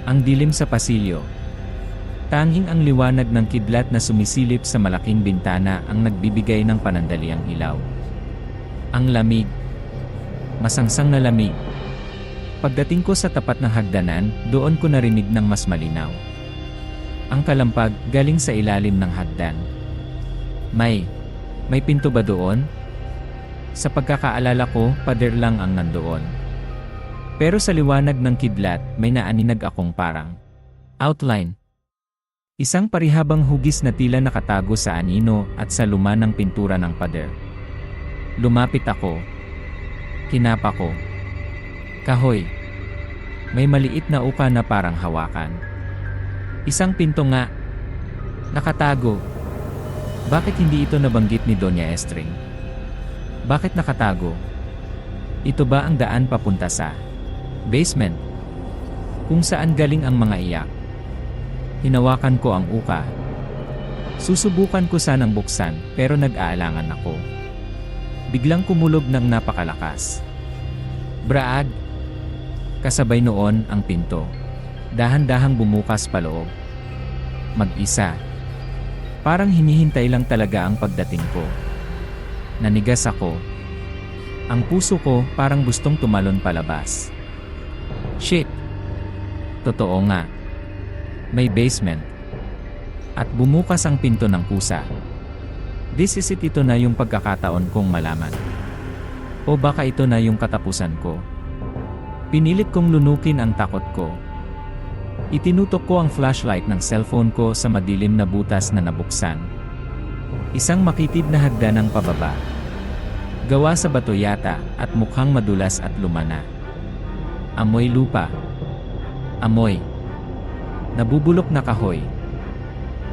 Ang dilim sa pasilyo. Tanging ang liwanag ng kidlat na sumisilip sa malaking bintana ang nagbibigay ng panandaliang ilaw. Ang lamig. Masangsang na lamig. Pagdating ko sa tapat ng hagdanan, doon ko narinig ng mas malinaw. Ang kalampag galing sa ilalim ng hagdan. May pinto ba doon? Sa pagkakaalala ko, pader lang ang nandoon. Pero sa liwanag ng kidlat, may naaninag akong parang outline. Isang parihabang hugis na tila nakatago sa anino at sa luma ng pintura ng pader. Lumapit ako. Kinapa ko. Kahoy. May maliit na uka na parang hawakan. Isang pinto nga. Nakatago. Bakit hindi ito nabanggit ni Doña Estring? Bakit nakatago? Ito ba ang daan papunta sa basement? Kung saan galing ang mga iyak? Hinawakan ko ang uka. Susubukan ko sanang buksan pero nag-aalangan ako. Biglang kumulog ng napakalakas. Braag! Kasabay noon ang pinto. Dahan-dahang bumukas paloob. Mag-isa. Parang hinihintay lang talaga ang pagdating ko. Nanigas ako. Ang puso ko parang gustong tumalon palabas. Shit! Totoo nga. May basement. At bumukas ang pinto ng kusa. This is it, ito na yung pagkakataon kong malaman. O baka ito na yung katapusan ko. Pinilit kong lunukin ang takot ko. Itinutok ko ang flashlight ng cellphone ko sa madilim na butas na nabuksan. Isang makitid na hagdanang pababa. Gawa sa bato yata at mukhang madulas at lumana. Amoy lupa. Amoy nabubulok na kahoy.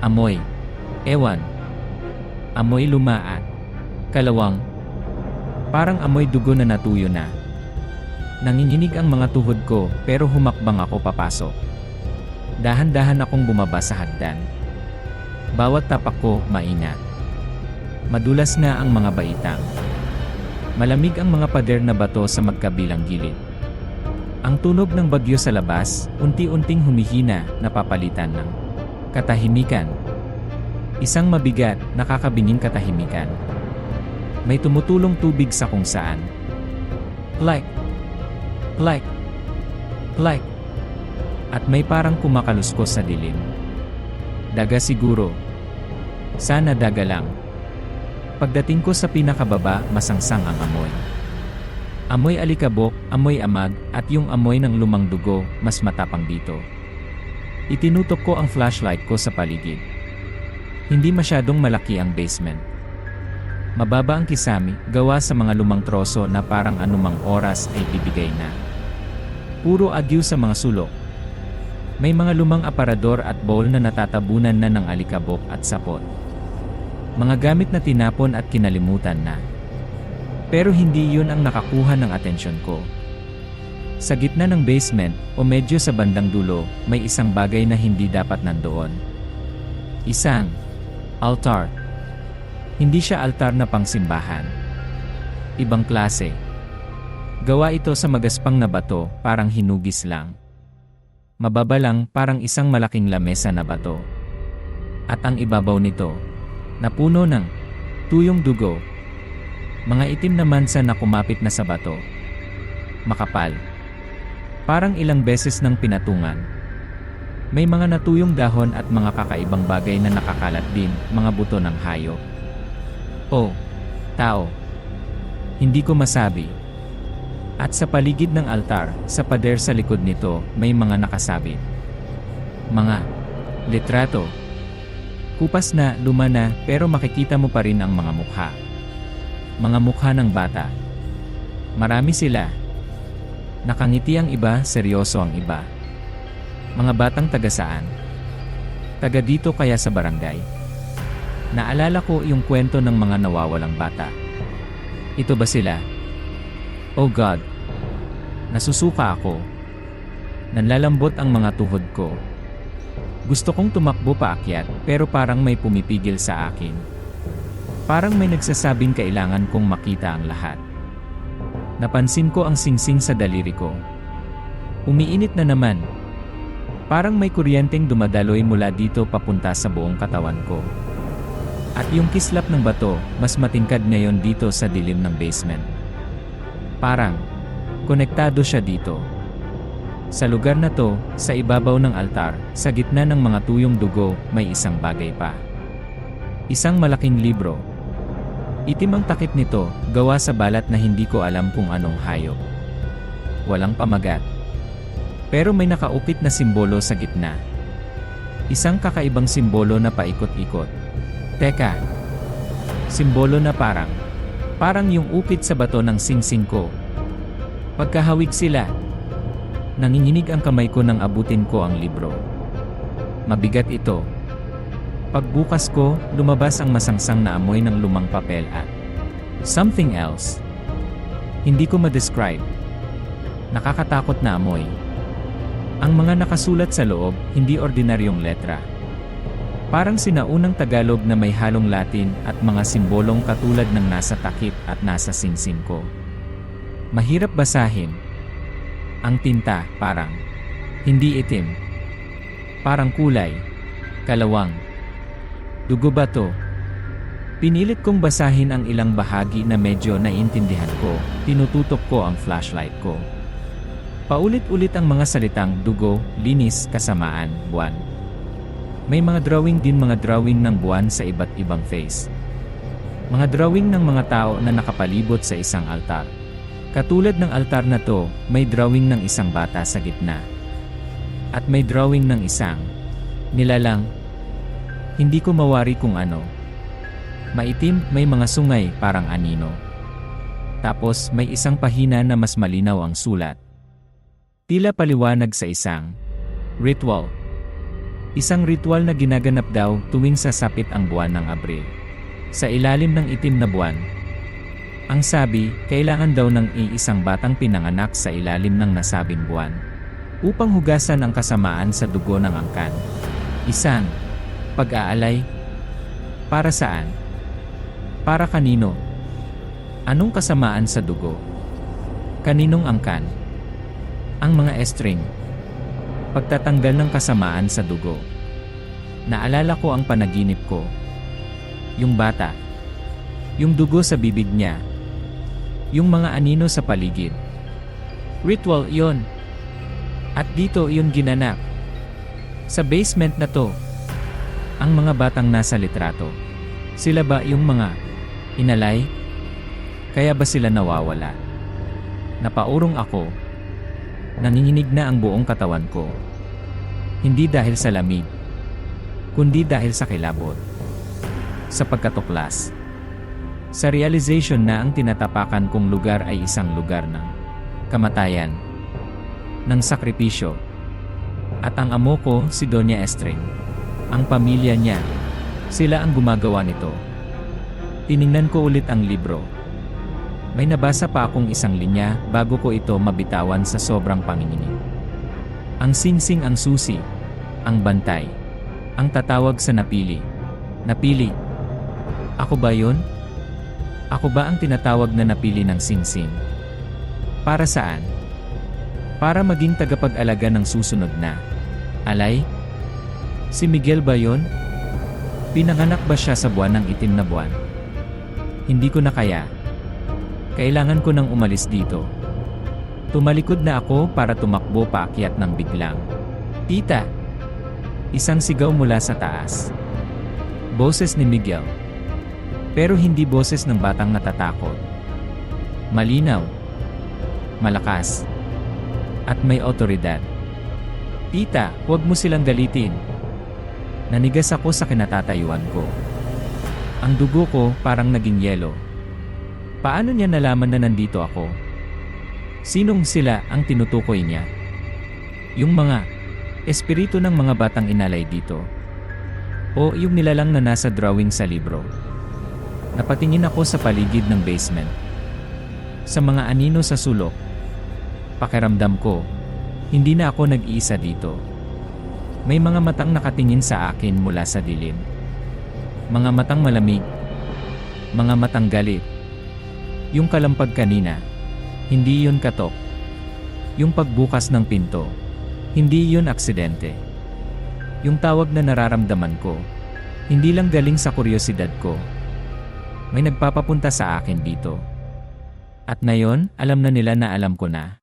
Amoy ewan. Amoy lumaan. Kalawang. Parang amoy dugo na natuyo na. Nanginginig ang mga tuhod ko pero humakbang ako papasok. Dahan-dahan akong bumaba sa hagdan. Bawat tapak ko maingat. Madulas na ang mga baitang. Malamig ang mga pader na bato sa magkabilang gilid. Ang tunog ng bagyo sa labas, unti-unting humihina, napapalitan ng katahimikan. Isang mabigat, nakakabinging katahimikan. May tumutulong tubig sa kung saan. Like. At may parang kumakaluskos sa dilim. Daga siguro. Sana daga lang. Pagdating ko sa pinakababa, masangsang ang amoy. Amoy alikabok, amoy amag, at yung amoy ng lumang dugo, mas matapang dito. Itinutok ko ang flashlight ko sa paligid. Hindi masyadong malaki ang basement. Mababa ang kisami, gawa sa mga lumang troso na parang anumang oras ay bibigay na. Puro agyo sa mga sulok. May mga lumang aparador at bowl na natatabunan na ng alikabok at sapot. Mga gamit na tinapon at kinalimutan na. Pero hindi yun ang nakakuha ng atensyon ko. Sa gitna ng basement, o medyo sa bandang dulo, may isang bagay na hindi dapat nandoon. Isang altar. Hindi siya altar na pangsimbahan. Ibang klase. Gawa ito sa magaspang na bato, parang hinugis lang. Mababa lang, parang isang malaking lamesa na bato. At ang ibabaw nito, napuno ng tuyong dugo. Mga itim na mansa na kumapit na sa bato. Makapal. Parang ilang beses ng pinatungan. May mga natuyong dahon at mga kakaibang bagay na nakakalat din, mga buto ng hayop. O tao. Hindi ko masabi. At sa paligid ng altar, sa pader sa likod nito, may mga nakasabit. Mga litrato. Kupas na, luma na, pero makikita mo pa rin ang mga mukha. Mga mukha ng bata. Marami sila. Nakangiti ang iba, seryoso ang iba. Mga batang taga saan? Taga dito kaya sa barangay. Naalala ko yung kwento ng mga nawawalang bata. Ito ba sila? Oh God! Nasusuka ako. Nanlalambot ang mga tuhod ko. Gusto kong tumakbo paakyat, pero parang may pumipigil sa akin. Parang may nagsasabing kailangan kong makita ang lahat. Napansin ko ang singsing sa daliri ko. Umiinit na naman. Parang may kuryenteng dumadaloy mula dito papunta sa buong katawan ko. At yung kislap ng bato, mas matingkad ngayon dito sa dilim ng basement. Parang konektado siya dito. Sa lugar na to, sa ibabaw ng altar, sa gitna ng mga tuyong dugo, may isang bagay pa. Isang malaking libro. Itim ang takip nito, gawa sa balat na hindi ko alam kung anong hayop. Walang pamagat. Pero may nakaupit na simbolo sa gitna. Isang kakaibang simbolo na paikot-ikot. Teka. Simbolo na parang yung upit sa bato ng singsing ko. Pagkahawig sila, nanginginig ang kamay ko nang abutin ko ang libro. Mabigat ito. Pagbukas ko, lumabas ang masangsang na amoy ng lumang papel at something else. Hindi ko ma-describe. Nakakatakot na amoy. Ang mga nakasulat sa loob, hindi ordinaryong letra. Parang sinaunang Tagalog na may halong Latin at mga simbolong katulad ng nasa takip at nasa singsing ko. Mahirap basahin. Ang tinta, parang hindi itim. Parang kulay. Kalawang. Dugo ba to? Pinilit kong basahin ang ilang bahagi na medyo naiintindihan ko. Tinututok ko ang flashlight ko. Paulit-ulit ang mga salitang dugo, linis, kasamaan, buwan. May mga drawing din, mga drawing ng buwan sa iba't ibang face. Mga drawing ng mga tao na nakapalibot sa isang altar. Katulad ng altar na to, may drawing ng isang bata sa gitna. At may drawing ng isang nilalang. Hindi ko mawari kung ano. Maitim, may mga sungay, parang anino. Tapos may isang pahina na mas malinaw ang sulat. Tila paliwanag sa isang ritual. Isang ritual na ginaganap daw tuwing sasapit ang buwan ng Abril. Sa ilalim ng itim na buwan. Ang sabi, kailangan daw ng iisang batang pinanganak sa ilalim ng nasabing buwan. Upang hugasan ang kasamaan sa dugo ng angkan. Isang pag-aalay. Para saan? Para kanino? Anong kasamaan sa dugo? Kaninong angkan? Ang mga estring. Pagtatanggal ng kasamaan sa dugo. Naalala ko ang panaginip ko. Yung bata. Yung dugo sa bibig niya. Yung mga anino sa paligid. Ritual yon. At dito yun ginanap. Sa basement na to. Ang mga batang nasa litrato. Sila ba yung mga inalay? Kaya ba sila nawawala? Napaurong ako. Nanginginig na ang buong katawan ko. Hindi dahil sa lamig, kundi dahil sa kilabot. Sa pagkatuklas. Sa realization na ang tinatapakan kong lugar ay isang lugar ng kamatayan, ng sakripisyo. At ang amo ko, si Doña Estring. Ang pamilya niya, sila ang gumagawa nito. Tiningnan ko ulit ang libro. May nabasa pa akong isang linya bago ko ito mabitawan sa sobrang panginginig. Ang singsing ang susi, ang bantay, ang tatawag sa napili. Napili. Ako ba yun? Ako ba ang tinatawag na napili ng singsing? Para saan? Para maging tagapag-alaga ng susunod na alay? Si Miguel ba yun? Pinanganak ba siya sa buwan ng itim na buwan? Hindi ko na kaya. Kailangan ko nang umalis dito. Tumalikod na ako para tumakbo paakyat ng biglang. Tita! Isang sigaw mula sa taas. Boses ni Miguel. Pero hindi boses ng batang natatakot. Malinaw. Malakas. At may otoridad. Tita, huwag mo silang galitin. Nanigas ako sa kinatatayuan ko. Ang dugo ko parang naging yelo. Paano niya nalaman na nandito ako? Sinong sila ang tinutukoy niya? Yung mga espiritu ng mga batang inalay dito. O yung nilalang na nasa drawing sa libro. Napatingin ako sa paligid ng basement. Sa mga anino sa sulok. Pakiramdam ko, hindi na ako nag-iisa dito. May mga matang nakatingin sa akin mula sa dilim. Mga matang malamig. Mga matang galit. Yung kalampag kanina, hindi yun katok. Yung pagbukas ng pinto, hindi yun aksidente. Yung tawag na nararamdaman ko, hindi lang galing sa kuryosidad ko. May nagpapapunta sa akin dito. At ngayon, alam na nila na alam ko na.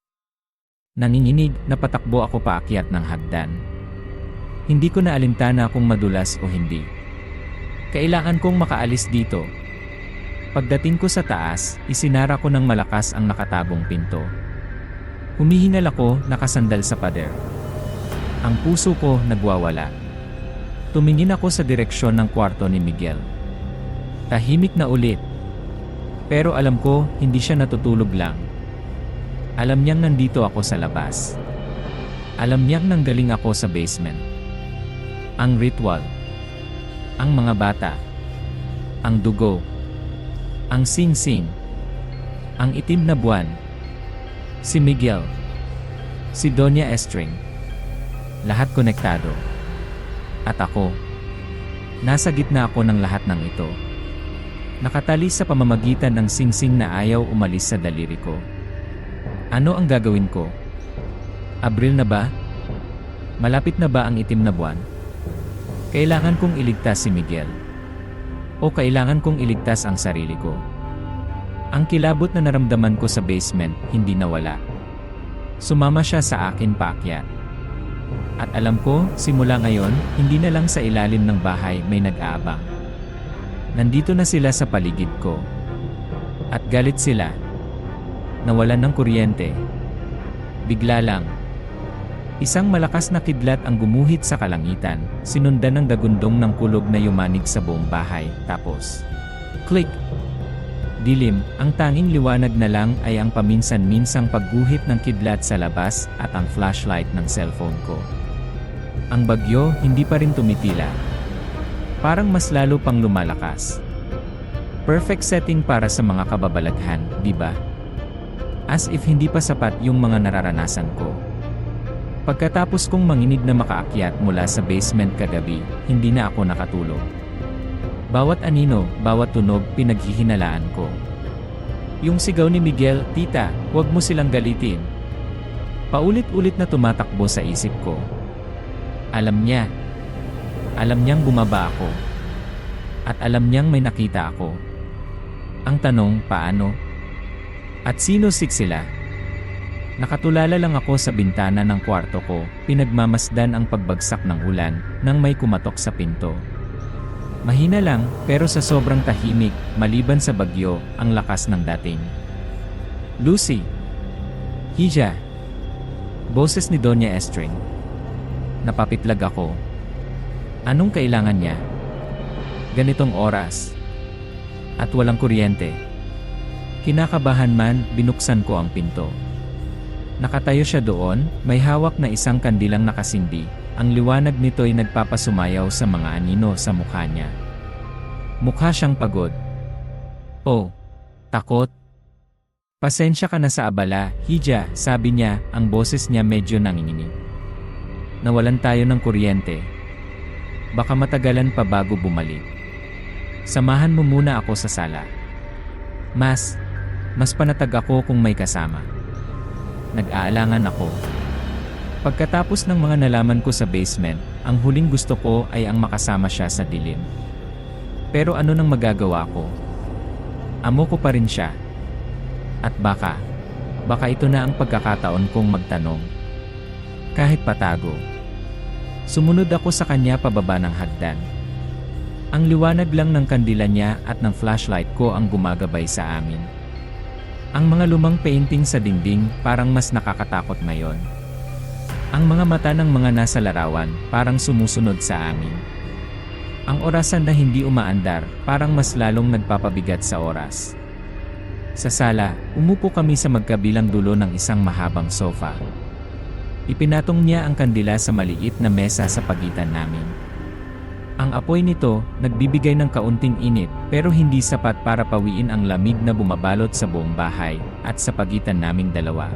Nanginginig, napatakbo ako paakyat ng hagdan. Hindi ko na alintana kung madulas o hindi. Kailangan kong makaalis dito. Pagdating ko sa taas, isinara ko ng malakas ang nakatabong pinto. Humihingal ako, nakasandal sa pader. Ang puso ko nagwawala. Tumingin ako sa direksyon ng kwarto ni Miguel. Tahimik na ulit. Pero alam ko, hindi siya natutulog lang. Alam niyang nandito ako sa labas. Alam niyang nanggaling ako sa basement. Ang ritual. Ang mga bata. Ang dugo. Ang sing-sing. Ang itim na buwan. Si Miguel. Si Doña Estring. Lahat konektado. At ako. Nasa gitna ako ng lahat ng ito. Nakatali sa pamamagitan ng sing-sing na ayaw umalis sa daliri ko. Ano ang gagawin ko? Abril na ba? Malapit na ba ang itim na buwan? Kailangan kong iligtas si Miguel. O kailangan kong iligtas ang sarili ko. Ang kilabot na naramdaman ko sa basement, hindi nawala. Sumama siya sa akin paakyat. At alam ko, simula ngayon, hindi na lang sa ilalim ng bahay may nag-aabang. Nandito na sila sa paligid ko. At galit sila. Nawalan ng kuryente. Bigla lang. Isang malakas na kidlat ang gumuhit sa kalangitan, sinundan ng dagundong ng kulog na yumanig sa buong bahay, tapos click! Dilim, ang tanging liwanag na lang ay ang paminsan-minsang pagguhit ng kidlat sa labas at ang flashlight ng cellphone ko. Ang bagyo hindi pa rin tumitila. Parang mas lalo pang lumalakas. Perfect setting para sa mga kababalaghan, di ba? As if hindi pa sapat yung mga nararanasan ko. Pagkatapos kong manginig na makaakyat mula sa basement kagabi, hindi na ako nakatulog. Bawat anino, bawat tunog, pinaghihinalaan ko. Yung sigaw ni Miguel, "Tita, huwag mo silang galitin." Paulit-ulit na tumatakbo sa isip ko. Alam niya. Alam niyang bumaba ako. At alam niyang may nakita ako. Ang tanong, paano? At sino sila? Nakatulala lang ako sa bintana ng kwarto ko, pinagmamasdan ang pagbagsak ng ulan, nang may kumatok sa pinto. Mahina lang, pero sa sobrang tahimik, maliban sa bagyo, ang lakas ng dating. Lucy! Hija! Boses ni Doña Estring. Napapitlag ako. Anong kailangan niya? Ganitong oras. At walang kuryente. Kinakabahan man, binuksan ko ang pinto. Nakatayo siya doon, may hawak na isang kandilang nakasindi. Ang liwanag nito'y nagpapasumayaw sa mga anino sa mukha niya. Mukha siyang pagod. Oh, takot. Pasensya ka na sa abala, Hija, sabi niya, ang boses niya medyo nanginginig. Nawalan tayo ng kuryente. Baka matagalan pa bago bumalik. Samahan mo muna ako sa sala. Mas panatag ako kung may kasama. Nag-aalangan ako. Pagkatapos ng mga nalaman ko sa basement, ang huling gusto ko ay ang makasama siya sa dilim. Pero ano nang magagawa ko? Amo ko pa rin siya. At baka ito na ang pagkakataon kong magtanong. Kahit patago. Sumunod ako sa kanya pababa ng hagdan. Ang liwanag lang ng kandila niya at ng flashlight ko ang gumagabay sa amin. Ang mga lumang painting sa dingding parang mas nakakatakot ngayon. Ang mga mata ng mga nasa larawan parang sumusunod sa amin. Ang orasan na hindi umaandar parang mas lalong nagpapabigat sa oras. Sa sala, umupo kami sa magkabilang dulo ng isang mahabang sofa. Ipinatong niya ang kandila sa maliit na mesa sa pagitan namin. Ang apoy nito, nagbibigay ng kaunting init, pero hindi sapat para pawiin ang lamig na bumabalot sa buong bahay, at sa pagitan naming dalawa.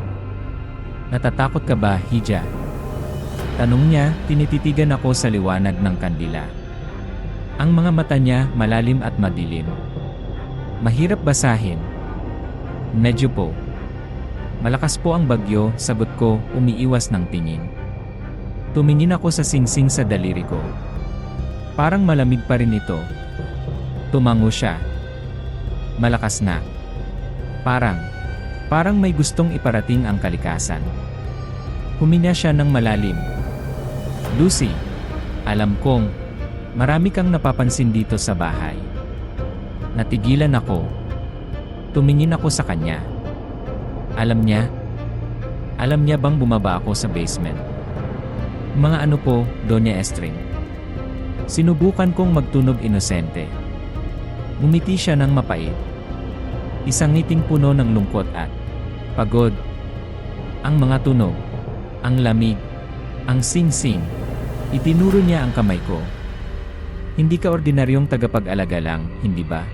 Natatakot ka ba, Hija? Tanong niya, tinititigan ako sa liwanag ng kandila. Ang mga mata niya, malalim at madilim. Mahirap basahin. Medyo po. Malakas po ang bagyo, sagot ko, umiiwas ng tingin. Tumingin ako sa singsing sa daliri ko. Parang malamig pa rin ito. Tumango siya. Malakas na. Parang may gustong iparating ang kalikasan. Huminga siya ng malalim. Lucy, alam kong marami kang napapansin dito sa bahay. Natigilan ako. Tumingin ako sa kanya. Alam niya bang bumaba ako sa basement? Mga ano po, Doña Estring? Sinubukan kong magtunog inosente. Ngumiti siya ng mapait. Isang ngiting puno ng lungkot at pagod. Ang mga tunog, ang lamig, ang sing-sing. Itinuro niya ang kamay ko. Hindi ka ordinaryong tagapag-alaga lang, hindi ba?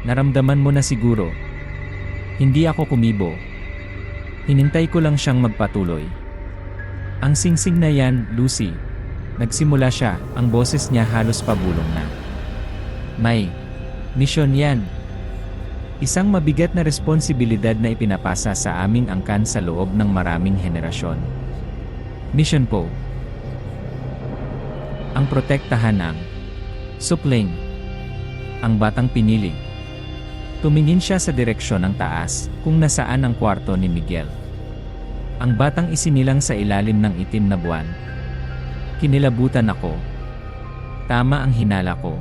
Naramdaman mo na siguro. Hindi ako kumibo. Hinintay ko lang siyang magpatuloy. Ang sing-sing na yan, Lucy. Nagsimula siya, ang boses niya halos pabulong na. May misyon yan. Isang mabigat na responsibilidad na ipinapasa sa aming angkan sa loob ng maraming henerasyon. Mission po. Ang protektahan ang supling. Ang batang pinili. Tumingin siya sa direksyon ng taas, kung nasaan ang kwarto ni Miguel. Ang batang isinilang sa ilalim ng itim na buwan. Kinilabutan ako. Tama ang hinala ko.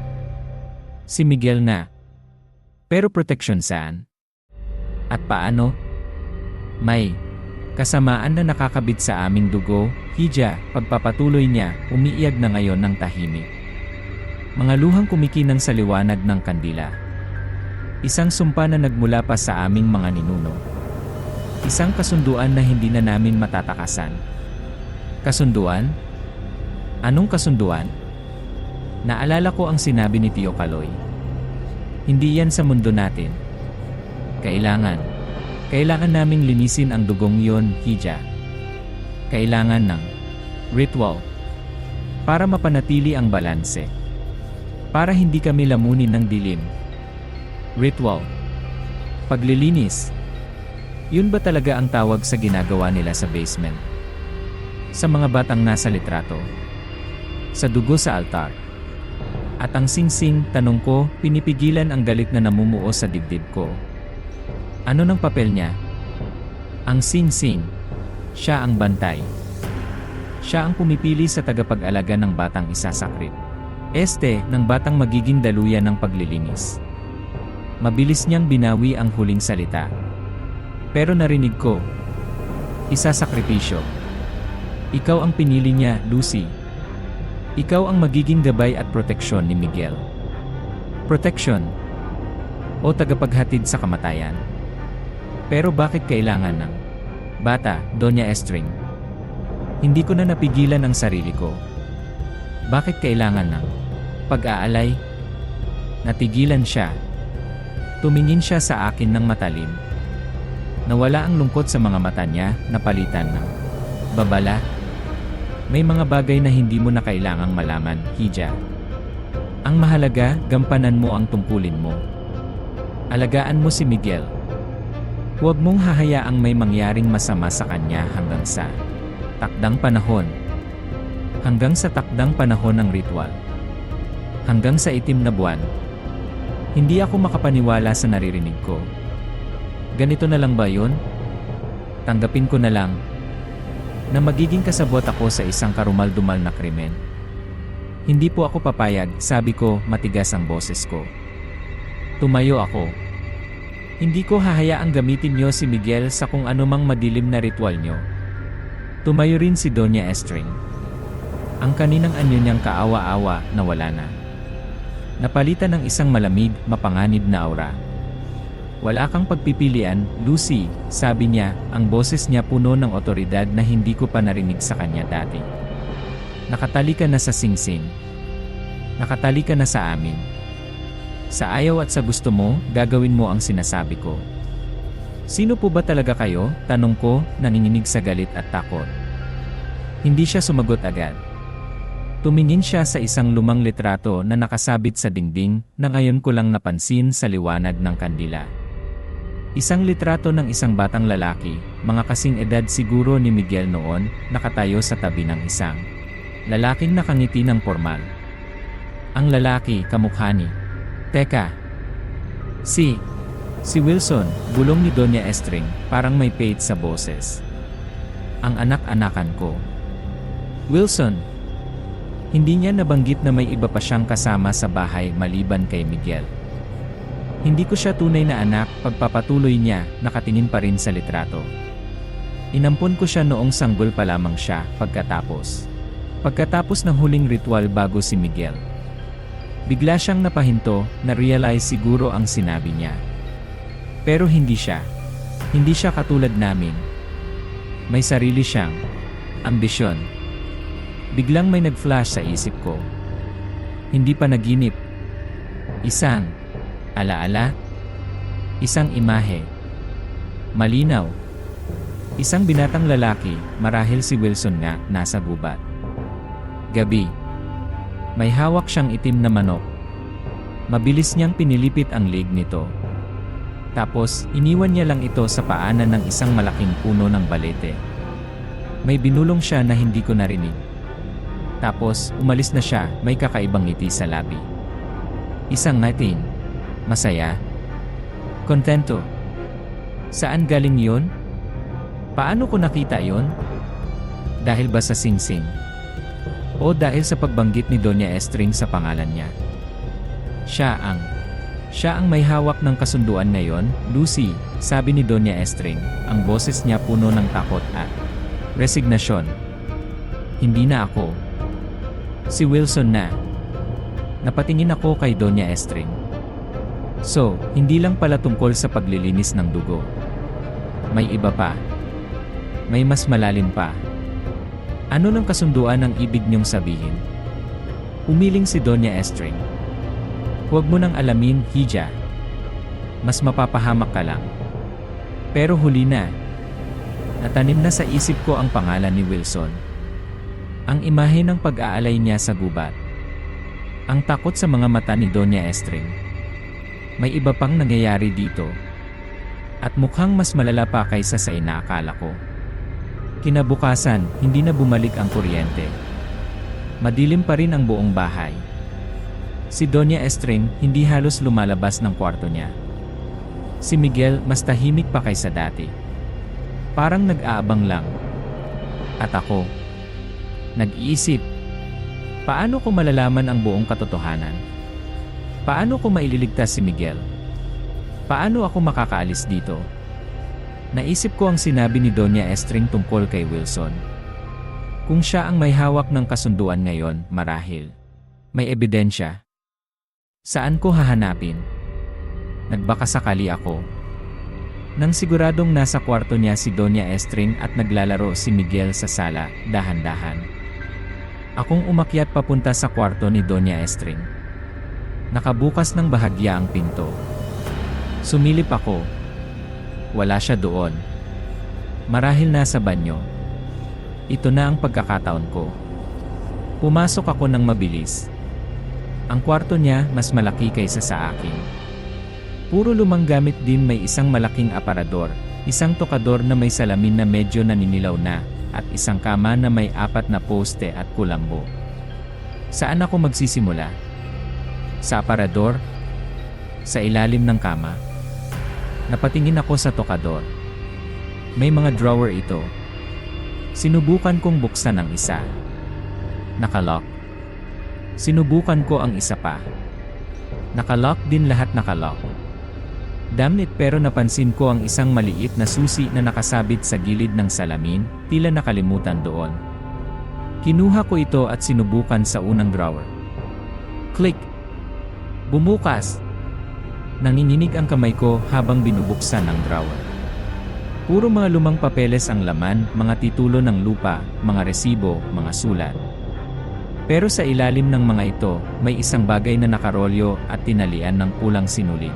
Si Miguel na. Pero proteksyon saan? At paano? May kasamaan na nakakabit sa aming dugo, Hija, pagpapatuloy niya, umiiyak na ngayon ng tahimik. Mga luhang kumikinang sa liwanag ng kandila. Isang sumpa na nagmula pa sa aming mga ninuno. Isang kasunduan na hindi na namin matatakasan. Kasunduan? Anong kasunduan? Naalala ko ang sinabi ni Tio Kaloy. Hindi yan sa mundo natin. Kailangan naming linisin ang dugong yon, Hija. Kailangan ng ritual. Para mapanatili ang balanse. Para hindi kami lamunin ng dilim. Ritual. Paglilinis. Yun ba talaga ang tawag sa ginagawa nila sa basement? Sa mga batang nasa litrato? Sa dugo sa altar? At ang singsing, tanong ko, pinipigilan ang galit na namumuo sa dibdib ko. Ano ng papel niya? Ang singsing. Siya ang bantay. Siya ang pumipili sa tagapag-alaga ng batang isasakrit. Ng batang magiging daluyan ng paglilinis. Mabilis niyang binawi ang huling salita. Pero narinig ko. Isasakripisyo. Ikaw ang pinili niya, Lucy. Ikaw ang magiging gabay at proteksyon ni Miguel. Proteksyon. O tagapaghatid sa kamatayan. Pero bakit kailangan ng bata, Doña Estring? Hindi ko na napigilan ang sarili ko. Bakit kailangan ng pag-aalay? Natigilan siya. Tumingin siya sa akin ng matalim. Nawala ang lungkot sa mga mata niya, napalitan ng babala. May mga bagay na hindi mo na kailangang malaman, Hija. Ang mahalaga, gampanan mo ang tungkulin mo. Alagaan mo si Miguel. Huwag mong hahayaang may mangyaring masama sa kanya hanggang sa takdang panahon. Hanggang sa takdang panahon ng ritual. Hanggang sa itim na buwan. Hindi ako makapaniwala sa naririnig ko. Ganito na lang ba yun? Tanggapin ko na lang na magiging kasabot ako sa isang karumal-dumal na krimen. Hindi po ako papayag, sabi ko, matigas ang boses ko. Tumayo ako. Hindi ko hahayaang gamitin niyo si Miguel sa kung anumang madilim na ritual niyo. Tumayo rin si Doña Estring. Ang kaninang anyo niyang kaawa-awa nawala na. Napalitan ng isang malamig, mapanganib na aura. Wala kang pagpipilian, Lucy, sabi niya, ang boses niya puno ng otoridad na hindi ko pa narinig sa kanya dati. Nakatali ka na sa singsing. Nakatali ka na sa amin. Sa ayaw at sa gusto mo, gagawin mo ang sinasabi ko. Sino po ba talaga kayo? Tanong ko, nanginginig sa galit at takot. Hindi siya sumagot agad. Tumingin siya sa isang lumang litrato na nakasabit sa dingding na ngayon ko lang napansin sa liwanag ng kandila. Isang litrato ng isang batang lalaki, mga kasing edad siguro ni Miguel noon, nakatayo sa tabi ng isang lalaking nakangiti ng pormal. Ang lalaki, kamukha ni Teka. Si Wilson, bulong ni Doña Estring, parang may pait sa boses. Ang anak-anakan ko. Wilson. Hindi niya nabanggit na may iba pa siyang kasama sa bahay maliban kay Miguel. Hindi ko siya tunay na anak, pagpapatuloy niya, nakatingin pa rin sa litrato. Inampun ko siya noong sanggol pa lamang siya, pagkatapos ng huling ritual bago si Miguel. Bigla siyang napahinto, na-realize siguro ang sinabi niya. Pero hindi siya. Hindi siya katulad namin. May sarili siyang ambisyon. Biglang may nag-flash sa isip ko. Hindi pa naginip. Isang alaala. Isang imahe. Malinaw. Isang binatang lalaki, marahil si Wilson nga, nasa gubat. Gabi. May hawak siyang itim na manok. Mabilis niyang pinilipit ang leg nito. Tapos, iniwan niya lang ito sa paanan ng isang malaking puno ng balete. May binulong siya na hindi ko narinig. Tapos, umalis na siya, may kakaibang ngiti sa labi. Isang ngatin. Masaya. Kontento. Saan galing yon? Paano ko nakita yon? Dahil ba sa singsing? O dahil sa pagbanggit ni Doña Estring sa pangalan niya? Siya ang may hawak ng kasunduan na yon, Lucy, sabi ni Doña Estring, ang boses niya puno ng takot at resignasyon. Hindi na ako. Si Wilson na. Napatingin ako kay Doña Estring. So, hindi lang pala tungkol sa paglilinis ng dugo. May iba pa. May mas malalim pa. Ano ng kasunduan ang ibig niyong sabihin? Umiling si Doña Estring. Huwag mo nang alamin, Hija. Mas mapapahamak ka lang. Pero huli na. Natanim na sa isip ko ang pangalan ni Wilson. Ang imahe ng pag-aalay niya sa gubat. Ang takot sa mga mata ni Doña Estring. May iba pang nangyayari dito. At mukhang mas malala pa kaysa sa inaakala ko. Kinabukasan, hindi na bumalik ang kuryente. Madilim pa rin ang buong bahay. Si Doña Estring hindi halos lumalabas ng kwarto niya. Si Miguel mas tahimik pa kaysa dati. Parang nag-aabang lang. At ako, nag-iisip, paano ko malalaman ang buong katotohanan? Paano ko maililigtas si Miguel? Paano ako makakaalis dito? Naisip ko ang sinabi ni Doña Estring tungkol kay Wilson. Kung siya ang may hawak ng kasunduan ngayon, marahil may ebidensya. Saan ko hahanapin? Nagbakasakali ako. Nang siguradong nasa kwarto niya si Doña Estring at naglalaro si Miguel sa sala, dahan-dahan akong umakyat papunta sa kwarto ni Doña Estring. Nakabukas ng bahagya ang pinto. Sumilip ako. Wala siya doon. Marahil nasa banyo. Ito na ang pagkakataon ko. Pumasok ako ng mabilis. Ang kwarto niya mas malaki kaysa sa akin. Puro lumang gamit din, may isang malaking aparador, isang tokador na may salamin na medyo naninilaw na, at isang kama na may 4 na poste at kulambo. Saan ako magsisimula? Sa aparador? Sa ilalim ng kama? Napatingin ako sa tokador. May mga drawer ito. Sinubukan kong buksan ang isa. Nakalock. Sinubukan ko ang isa pa. Nakalock din, lahat nakalock. Damn it, pero napansin ko ang isang maliit na susi na nakasabit sa gilid ng salamin, tila nakalimutan doon. Kinuha ko ito at sinubukan sa unang drawer. Click! Bumukas! Nanginginig ang kamay ko habang binubuksan ang drawer. Puro mga lumang papeles ang laman, mga titulo ng lupa, mga resibo, mga sulat. Pero sa ilalim ng mga ito, may isang bagay na nakarolyo at tinalian ng pulang sinulid.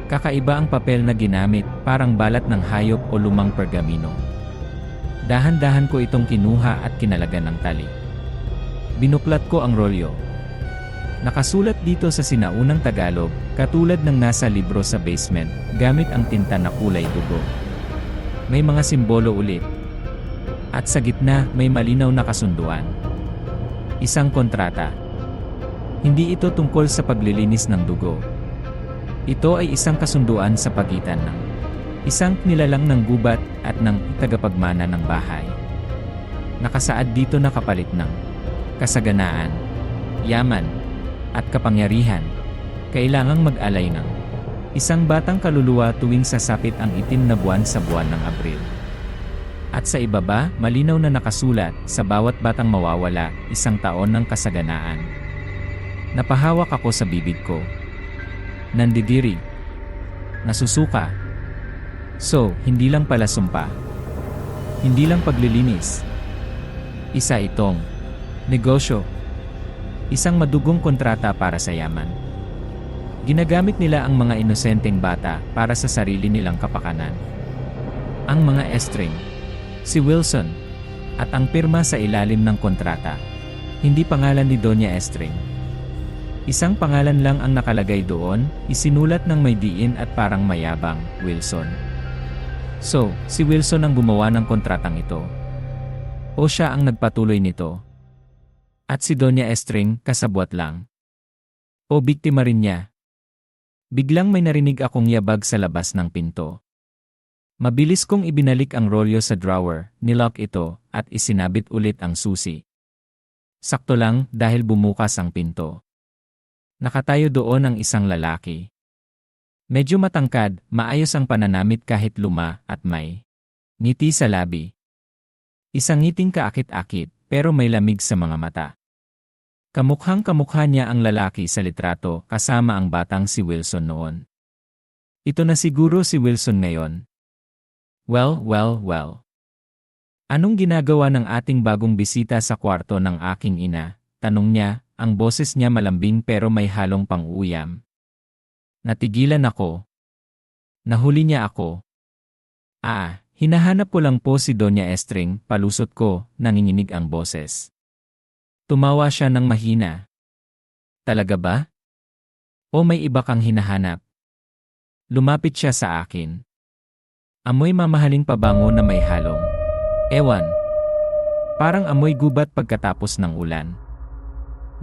Kakaiba ang papel na ginamit, parang balat ng hayop o lumang pergamino. Dahan-dahan ko itong kinuha at kinalagan ng tali. Binuklat ko ang rolyo. Nakasulat dito sa sinaunang Tagalog, katulad ng nasa libro sa basement, gamit ang tinta na kulay dugo. May mga simbolo ulit. At sa gitna, may malinaw na kasunduan. Isang kontrata. Hindi ito tungkol sa paglilinis ng dugo. Ito ay isang kasunduan sa pagitan ng isang nilalang ng gubat at ng tagapagmana ng bahay. Nakasaad dito na kapalit ng kasaganaan, yaman, at kapangyarihan, kailangang mag-alay ng isang batang kaluluwa tuwing sasapit ang itim na buwan sa buwan ng Abril. At sa ibaba, malinaw na nakasulat, sa bawat batang mawawala, 1 taon ng kasaganaan. Napahawak ako sa bibig ko. Nandidiri. Nasusuka. So, hindi lang pala sumpa. Hindi lang paglilinis. Isa itong negosyo. Isang madugong kontrata para sa yaman. Ginagamit nila ang mga inosenteng bata para sa sarili nilang kapakanan. Ang mga Estring, si Wilson, at ang pirma sa ilalim ng kontrata. Hindi pangalan ni Doña Estring. Isang pangalan lang ang nakalagay doon, isinulat ng may diin at parang mayabang, Wilson. So, si Wilson ang gumawa ng kontratang ito. O siya ang nagpatuloy nito. At si Doña Estring, kasabwat lang. O biktima rin niya. Biglang may narinig akong yabag sa labas ng pinto. Mabilis kong ibinalik ang rolyo sa drawer, nilock ito, at isinabit ulit ang susi. Sakto lang dahil bumukas ang pinto. Nakatayo doon ang isang lalaki. Medyo matangkad, maayos ang pananamit kahit luma at may ngiti sa labi. Isang ngiting kaakit-akit, pero may lamig sa mga mata. Kamukhang-kamukha niya ang lalaki sa litrato kasama ang batang si Wilson noon. Ito na siguro si Wilson ngayon. Well. Anong ginagawa ng ating bagong bisita sa kwarto ng aking ina? Tanong niya, ang boses niya malambing pero may halong pang-uuyam. Natigilan ako. Nahuli niya ako. Hinahanap ko lang po si Doña Estring, palusot ko, nanginginig ang boses. Tumawa siya ng mahina. Talaga ba? O may iba kang hinahanap? Lumapit siya sa akin. Amoy mamahaling pabango na may halong ewan. Parang amoy gubat pagkatapos ng ulan.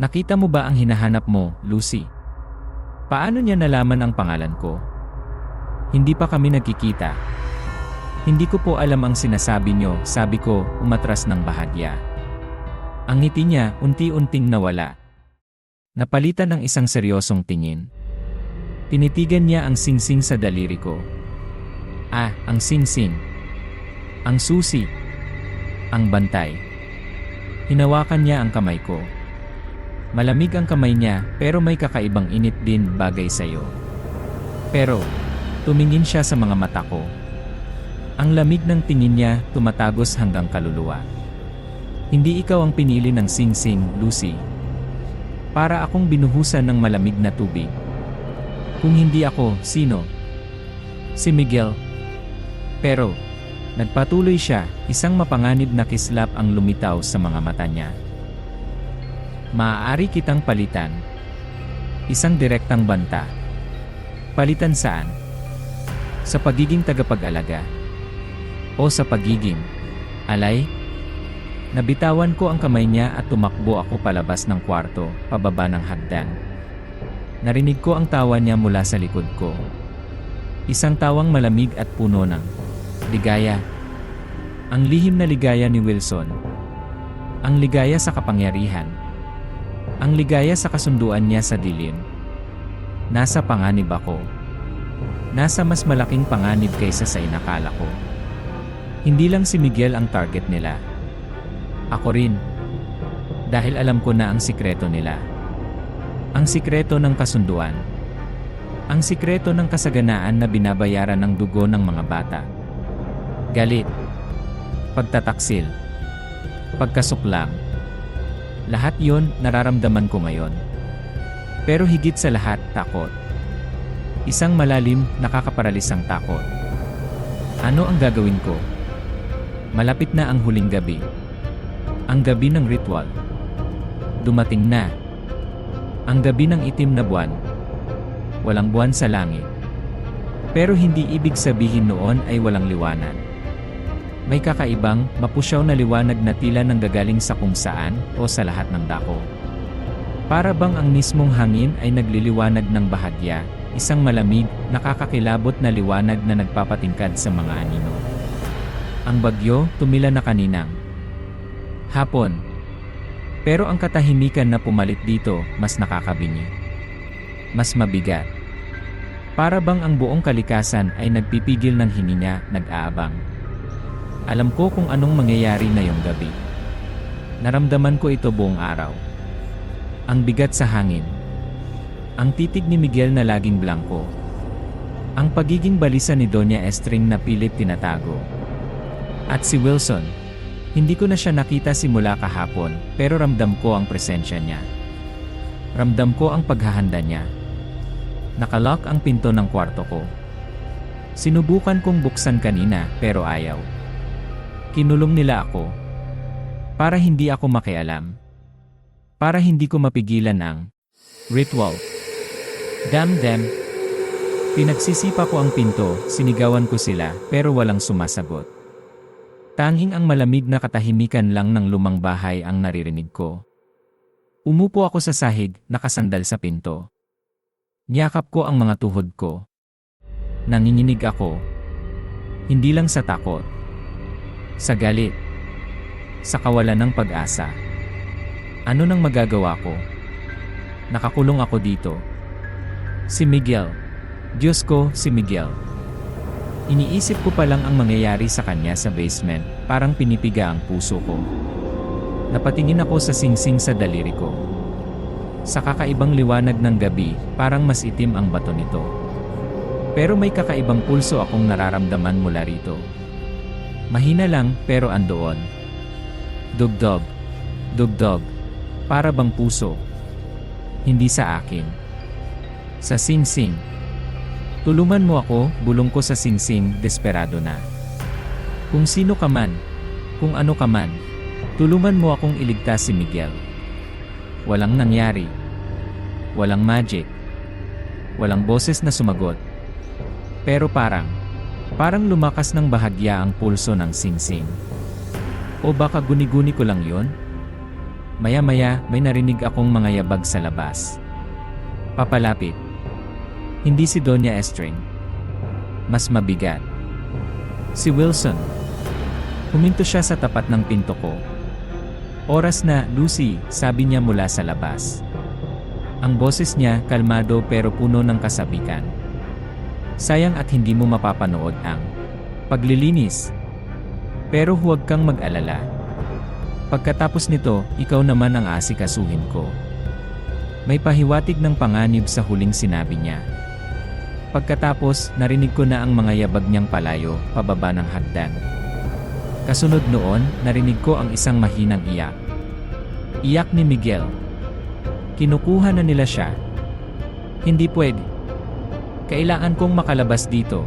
Nakita mo ba ang hinahanap mo, Lucy? Paano niya nalaman ang pangalan ko? Hindi pa kami nagkikita. Hindi ko po alam ang sinasabi niyo, sabi ko, umatras ng bahagya. Ang ngiti niya unti-unting nawala. Napalitan ng isang seryosong tingin. Tinitigan niya ang singsing sa daliri ko. Ah, ang singsing. Ang susi. Ang bantay. Hinawakan niya ang kamay ko. Malamig ang kamay niya pero may kakaibang init din bagay sa'yo. Pero, tumingin siya sa mga mata ko. Ang lamig ng tingin niya tumatagos hanggang kaluluwa. Hindi ikaw ang pinili ng singsing, Lucy. Para akong binuhusan ng malamig na tubig. Kung hindi ako, sino? Si Miguel. Pero, nagpatuloy siya, isang mapanganib na kislap ang lumitaw sa mga mata niya. Maaari kitang palitan. Isang direktang banta. Palitan saan? Sa pagiging tagapag-alaga? O sa pagiging alay? Nabitawan ko ang kamay niya at tumakbo ako palabas ng kwarto, pababa ng hagdan. Narinig ko ang tawa niya mula sa likod ko. Isang tawang malamig at puno ng ligaya. Ang lihim na ligaya ni Wilson. Ang ligaya sa kapangyarihan. Ang ligaya sa kasunduan niya sa dilim. Nasa panganib ako. Nasa mas malaking panganib kaysa sa inakala ko. Hindi lang si Miguel ang target nila. Ako rin. Dahil alam ko na ang sikreto nila. Ang sikreto ng kasunduan. Ang sikreto ng kasaganaan na binabayaran ng dugo ng mga bata. Galit. Pagtataksil. Pagkasuklam. Lahat yon nararamdaman ko ngayon. Pero higit sa lahat, takot. Isang malalim, nakakaparalisang takot. Ano ang gagawin ko? Malapit na ang huling gabi. Ang gabi ng ritual. Dumating na. Ang gabi ng itim na buwan. Walang buwan sa langit. Pero hindi ibig sabihin noon ay walang liwanag. May kakaibang, mapusyaw na liwanag na tila nanggagaling sa kung saan o sa lahat ng dako. Para bang ang mismong hangin ay nagliliwanag ng bahagya, isang malamig, nakakakilabot na liwanag na nagpapatingkad sa mga anino. Ang bagyo, tumila na kaninang hapon. Pero ang katahimikan na pumalit dito, mas nakakabingi. Mas mabigat. Para bang ang buong kalikasan ay nagpipigil ng hininga, nag-aabang. Alam ko kung anong mangyayari ngayong gabi. Naramdaman ko ito buong araw. Ang bigat sa hangin. Ang titig ni Miguel na laging blanko. Ang pagiging balisa ni Doña Estring na pilit tinatago. At si Wilson. Hindi ko na siya nakita simula kahapon, pero ramdam ko ang presensya niya. Ramdam ko ang paghahanda niya. Nakalock ang pinto ng kwarto ko. Sinubukan kong buksan kanina, pero ayaw. Kinulong nila ako. Para hindi ako makialam. Para hindi ko mapigilan ang ritual. Damn them. Pinagsisipa ko ang pinto, sinigawan ko sila, pero walang sumasagot. Tanging ang malamig na katahimikan lang ng lumang bahay ang naririnig ko. Umupo ako sa sahig, nakasandal sa pinto. Niyakap ko ang mga tuhod ko. Nanginginig ako. Hindi lang sa takot. Sa galit. Sa kawalan ng pag-asa. Ano nang magagawa ko? Nakakulong ako dito. Si Miguel. Diyos ko, si Miguel. Iniisip ko pa lang ang mangyayari sa kanya sa basement, parang pinipiga ang puso ko. Napatingin ako sa singsing sa daliri ko. Sa kakaibang liwanag ng gabi, parang mas itim ang bato nito. Pero may kakaibang pulso akong nararamdaman mula rito. Mahina lang, pero andoon. Dugdog. Dugdog. Para bang puso. Hindi sa akin. Sa singsing. Tulungan mo ako, bulong ko sa singsing, desperado na. Kung sino ka man, kung ano ka man, tulungan mo akong iligtas si Miguel. Walang nangyari. Walang magic. Walang boses na sumagot. Pero parang lumakas ng bahagya ang pulso ng singsing. O baka guni-guni ko lang yon? Maya-maya may narinig akong mga yabag sa labas. Papalapit. Hindi si Doña Estring. Mas mabigat. Si Wilson. Huminto siya sa tapat ng pinto ko. Oras na, Lucy, sabi niya mula sa labas. Ang boses niya kalmado pero puno ng kasabikan. Sayang at hindi mo mapapanood ang paglilinis. Pero huwag kang mag-alala. Pagkatapos nito, ikaw naman ang asikasuhin ko. May pahiwatig ng panganib sa huling sinabi niya. Pagkatapos, narinig ko na ang mga yabag niyang palayo, pababa ng hagdan. Kasunod noon, narinig ko ang isang mahinang iyak. Iyak ni Miguel. Kinukuha na nila siya. Hindi pwede. Kailangan kong makalabas dito.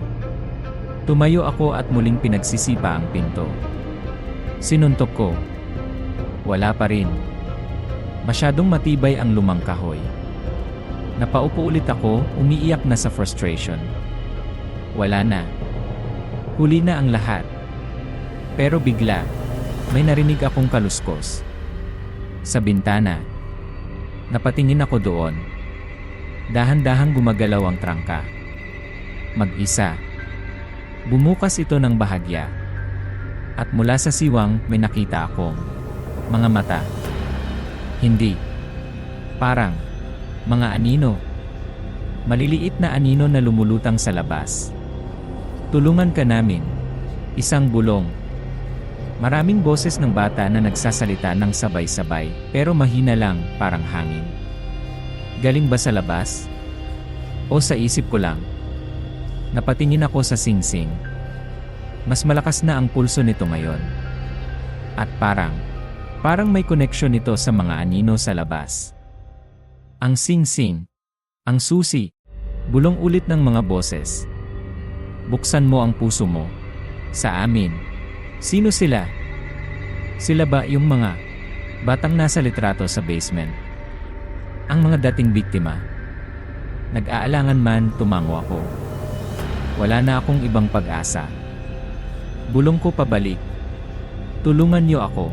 Tumayo ako at muling pinagsisipa ang pinto. Sinuntok ko. Wala pa rin. Masyadong matibay ang lumang kahoy. Napaupo ulit ako, umiiyak na sa frustration. Wala na. Huli na ang lahat. Pero bigla, may narinig akong kaluskos. Sa bintana. Napatingin ako doon. Dahan-dahang gumagalaw ang trangka. Mag-isa. Bumukas ito ng bahagya. At mula sa siwang may nakita akong mga mata. Hindi. Parang mga anino. Maliliit na anino na lumulutang sa labas. Tulungan ka namin. Isang bulong. Maraming boses ng bata na nagsasalita ng sabay-sabay, pero mahina lang, parang hangin. Galing ba sa labas? O sa isip ko lang? Napatingin ako sa singsing. Mas malakas na ang pulso nito ngayon. At parang may koneksyon nito sa mga anino sa labas. Ang singsing. Ang susi. Bulong ulit ng mga boses. Buksan mo ang puso mo. Sa amin. Sino sila? Sila ba yung mga batang nasa litrato sa basement? Ang mga dating biktima? Nag-aalangan man, tumango ako. Wala na akong ibang pag-asa. Bulong ko pabalik. Tulungan niyo ako.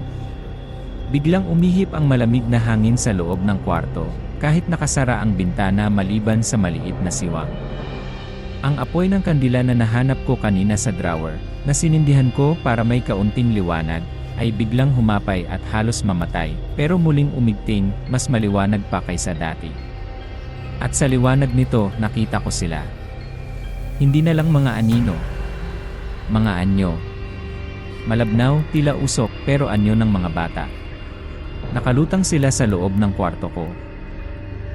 Biglang umihip ang malamig na hangin sa loob ng kwarto, kahit nakasara ang bintana maliban sa maliit na siwang. Ang apoy ng kandila na nahanap ko kanina sa drawer, na sinindihan ko para may kaunting liwanag, ay biglang humapay at halos mamatay, pero muling umigting, mas maliwanag pa kaysa dati. At sa liwanag nito, nakita ko sila. Hindi na lang mga anino. Mga anyo. Malabnaw, tila usok, pero anyo ng mga bata. Nakalutang sila sa loob ng kwarto ko.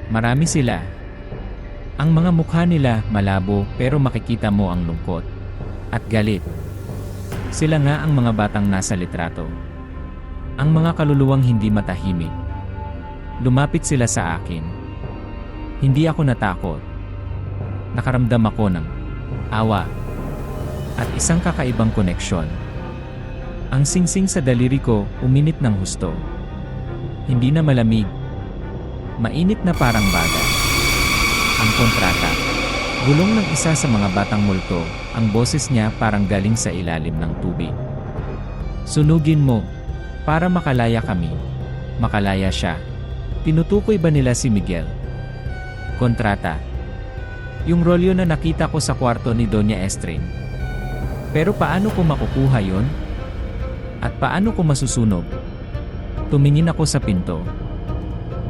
Marami sila. Ang mga mukha nila malabo pero makikita mo ang lungkot. At galit. Sila nga ang mga batang nasa litrato. Ang mga kaluluwang hindi matahimik. Lumapit sila sa akin. Hindi ako natakot. Nakaramdam ako ng awa. At isang kakaibang koneksyon. Ang singsing sa daliri ko uminit ng husto. Hindi na malamig. Mainit na parang baga. Ang kontrata. Bulong ng isa sa mga batang multo, ang boses niya parang galing sa ilalim ng tubig. Sunugin mo, para makalaya kami. Makalaya siya. Tinutukoy ba nila si Miguel? Kontrata. Yung rolyo na nakita ko sa kwarto ni Doña Estring. Pero paano ko makukuha yon? At paano ko masusunog? Tumingin ako sa pinto.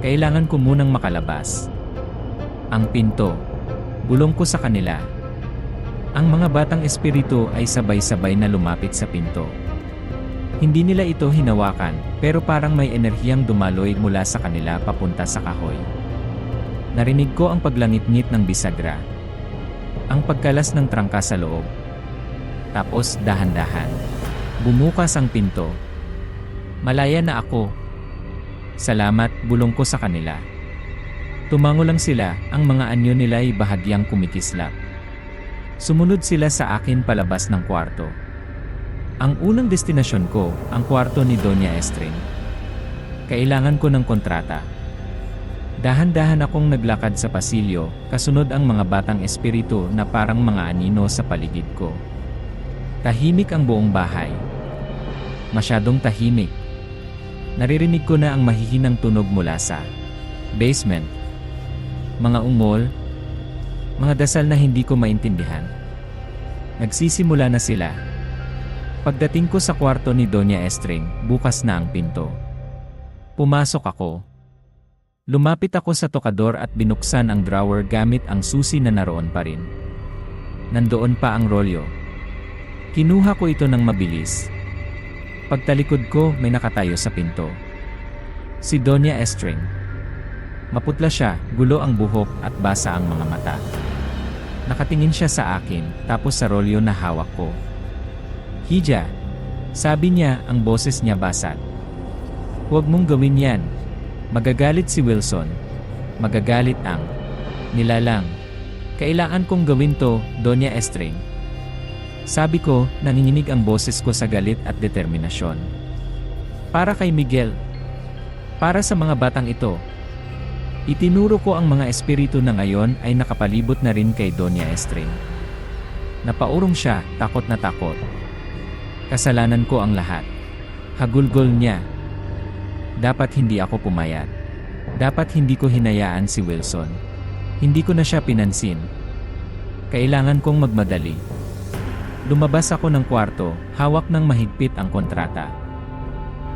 Kailangan ko munang makalabas. Ang pinto. Bulong ko sa kanila. Ang mga batang espiritu ay sabay-sabay na lumapit sa pinto. Hindi nila ito hinawakan, pero parang may enerhiyang dumaloy mula sa kanila papunta sa kahoy. Narinig ko ang paglangit-ngit ng bisagra. Ang pagkalas ng trangka sa loob. Tapos dahan-dahan. Bumukas ang pinto. Malaya na ako. Salamat, bulong ko sa kanila. Tumango lang sila, ang mga anyo nila ay bahagyang kumikislap. Sumunod sila sa akin palabas ng kwarto. Ang unang destinasyon ko, ang kwarto ni Doña Estring. Kailangan ko ng kontrata. Dahan-dahan akong naglakad sa pasilyo, kasunod ang mga batang espiritu na parang mga anino sa paligid ko. Tahimik ang buong bahay. Masyadong tahimik. Naririnig ko na ang mahihinang tunog mula sa basement. Mga ungol, mga dasal na hindi ko maintindihan. Nagsisimula na sila. Pagdating ko sa kwarto ni Doña Estring, bukas na ang pinto. Pumasok ako. Lumapit ako sa tokador at binuksan ang drawer gamit ang susi na naroon pa rin. Nandoon pa ang rolyo. Kinuha ko ito ng mabilis. Pagtalikod ko, may nakatayo sa pinto. Si Doña Estring. Maputla siya, gulo ang buhok at basa ang mga mata. Nakatingin siya sa akin, tapos sa rolyo na hawak ko. "Hija," sabi niya, ang boses niya basat. "Huwag mong gawin yan. Magagalit si Wilson. Magagalit ang nilalang. Kailangan kong gawin to, Doña Estring." Sabi ko, nanginginig ang boses ko sa galit at determinasyon. "Para kay Miguel. Para sa mga batang ito." Itinuro ko ang mga espiritu na ngayon ay nakapalibot na rin kay Doña Estring. Napaurong siya, takot na takot. Kasalanan ko ang lahat. Hagulgol niya. Dapat hindi ako pumayat. Dapat hindi ko hinayaan si Wilson. Hindi ko na siya pinansin. Kailangan kong magmadali. Lumabas ako ng kwarto, hawak ng mahigpit ang kontrata.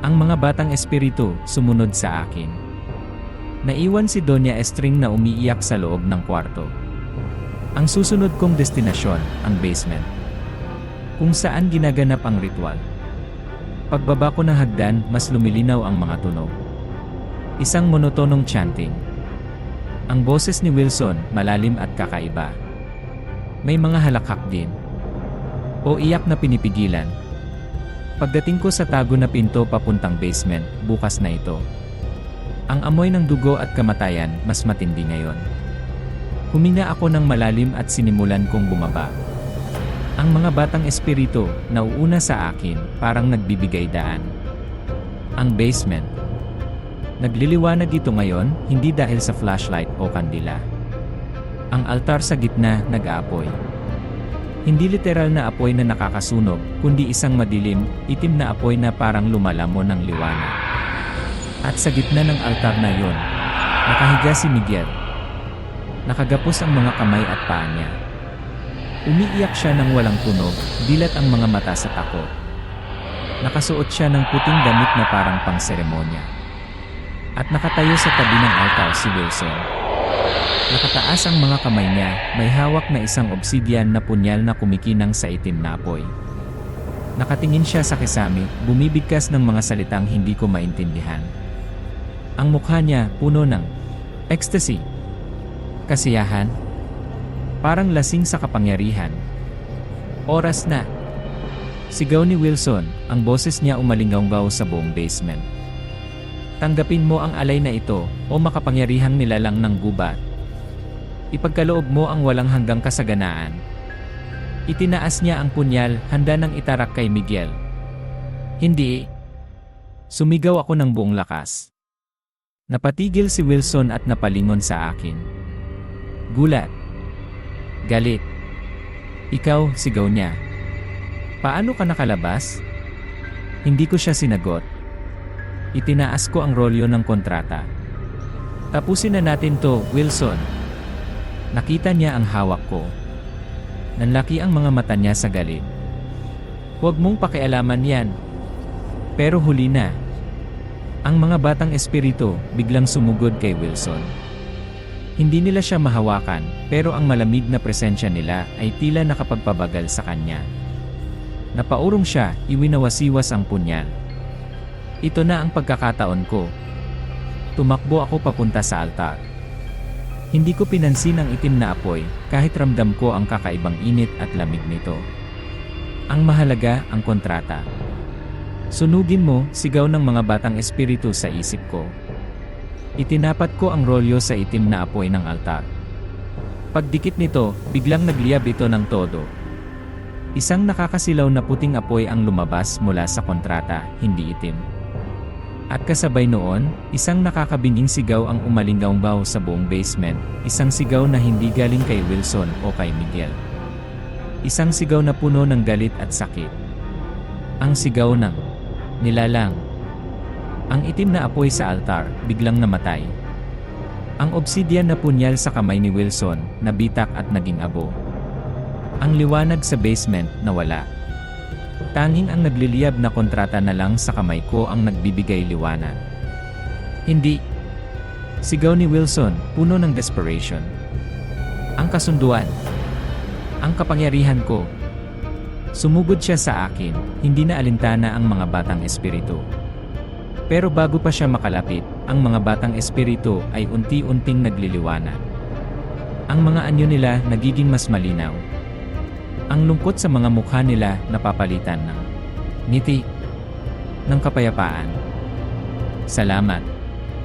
Ang mga batang espiritu sumunod sa akin. Naiwan si Doña Estring na umiiyak sa loob ng kwarto. Ang susunod kong destinasyon, ang basement. Kung saan ginaganap ang ritual. Pagbaba ko ng hagdan, mas lumilinaw ang mga tunog. Isang monotonong chanting. Ang boses ni Wilson, malalim at kakaiba. May mga halakhak din. O iyak na pinipigilan. Pagdating ko sa tago na pinto papuntang basement, bukas na ito. Ang amoy ng dugo at kamatayan, mas matindi ngayon. Huminga ako ng malalim at sinimulan kong bumaba. Ang mga batang espiritu, nauuna sa akin, parang nagbibigay daan. Ang basement. Nagliliwanag ito ngayon, hindi dahil sa flashlight o kandila. Ang altar sa gitna, nag-aapoy. Hindi literal na apoy na nakakasunog, kundi isang madilim, itim na apoy na parang lumalamon ng liwanag. At sa gitna ng altar na yon, nakahiga si Miguel. Nakagapos ang mga kamay at paa niya. Umiiyak siya ng walang tunog, dilat ang mga mata sa takot. Nakasuot siya ng puting damit na parang pang-seremonya. At nakatayo sa tabi ng altar si Wilson. Nakataas ang mga kamay niya, may hawak na isang obsidian na punyal na kumikinang sa itim na apoy. Nakatingin siya sa kisame, bumibigkas ng mga salitang hindi ko maintindihan. Ang mukha niya puno ng ecstasy, kasiyahan, parang lasing sa kapangyarihan. Oras na. Sigaw ni Wilson, ang boses niya umalinggaw sa buong basement. Tanggapin mo ang alay na ito, o makapangyarihang nilalang ng gubat. Ipagkaloob mo ang walang hanggang kasaganaan. Itinaas niya ang punyal, handa nang itarak kay Miguel. Hindi. Sumigaw ako ng buong lakas. Napatigil si Wilson at napalingon sa akin. Gulat. Galit. Ikaw, sigaw niya. Paano ka nakalabas? Hindi ko siya sinagot. Itinaas ko ang rolyo ng kontrata. Tapusin na natin to, Wilson. Nakita niya ang hawak ko. Nanlaki ang mga mata niya sa galit. Huwag mong pakialaman yan. Pero huli na. Ang mga batang espiritu biglang sumugod kay Wilson. Hindi nila siya mahawakan, pero ang malamig na presensya nila ay tila nakapagpabagal sa kanya. Napaurong siya, iwinawasiwas ang punyal. Ito na ang pagkakataon ko. Tumakbo ako papunta sa altar. Hindi ko pinansin ang itim na apoy, kahit ramdam ko ang kakaibang init at lamig nito. Ang mahalaga, ang kontrata. Sunugin mo, sigaw ng mga batang espiritu sa isip ko. Itinapat ko ang rolyo sa itim na apoy ng altar. Pagdikit nito, biglang nagliyab ito ng todo. Isang nakakasilaw na puting apoy ang lumabas mula sa kontrata, hindi itim. At kasabay noon, isang nakakabinging sigaw ang umalinggaw sa buong basement, isang sigaw na hindi galing kay Wilson o kay Miguel. Isang sigaw na puno ng galit at sakit. Ang sigaw ng nilalang. Ang itim na apoy sa altar, biglang namatay. Ang obsidian na punyal sa kamay ni Wilson, nabitak at naging abo. Ang liwanag sa basement, nawala. Tanging ang nagliliyab na kontrata na lang sa kamay ko ang nagbibigay liwanag. Hindi. Sigaw ni Wilson, puno ng desperation. Ang kasunduan. Ang kapangyarihan ko. Sumugod siya sa akin, hindi na alintana ang mga batang espiritu. Pero bago pa siya makalapit, ang mga batang espiritu ay unti-unting nagliliwanag. Ang mga anyo nila nagiging mas malinaw. Ang lungkot sa mga mukha nila napapalitan ng ngiti, ng kapayapaan. Salamat.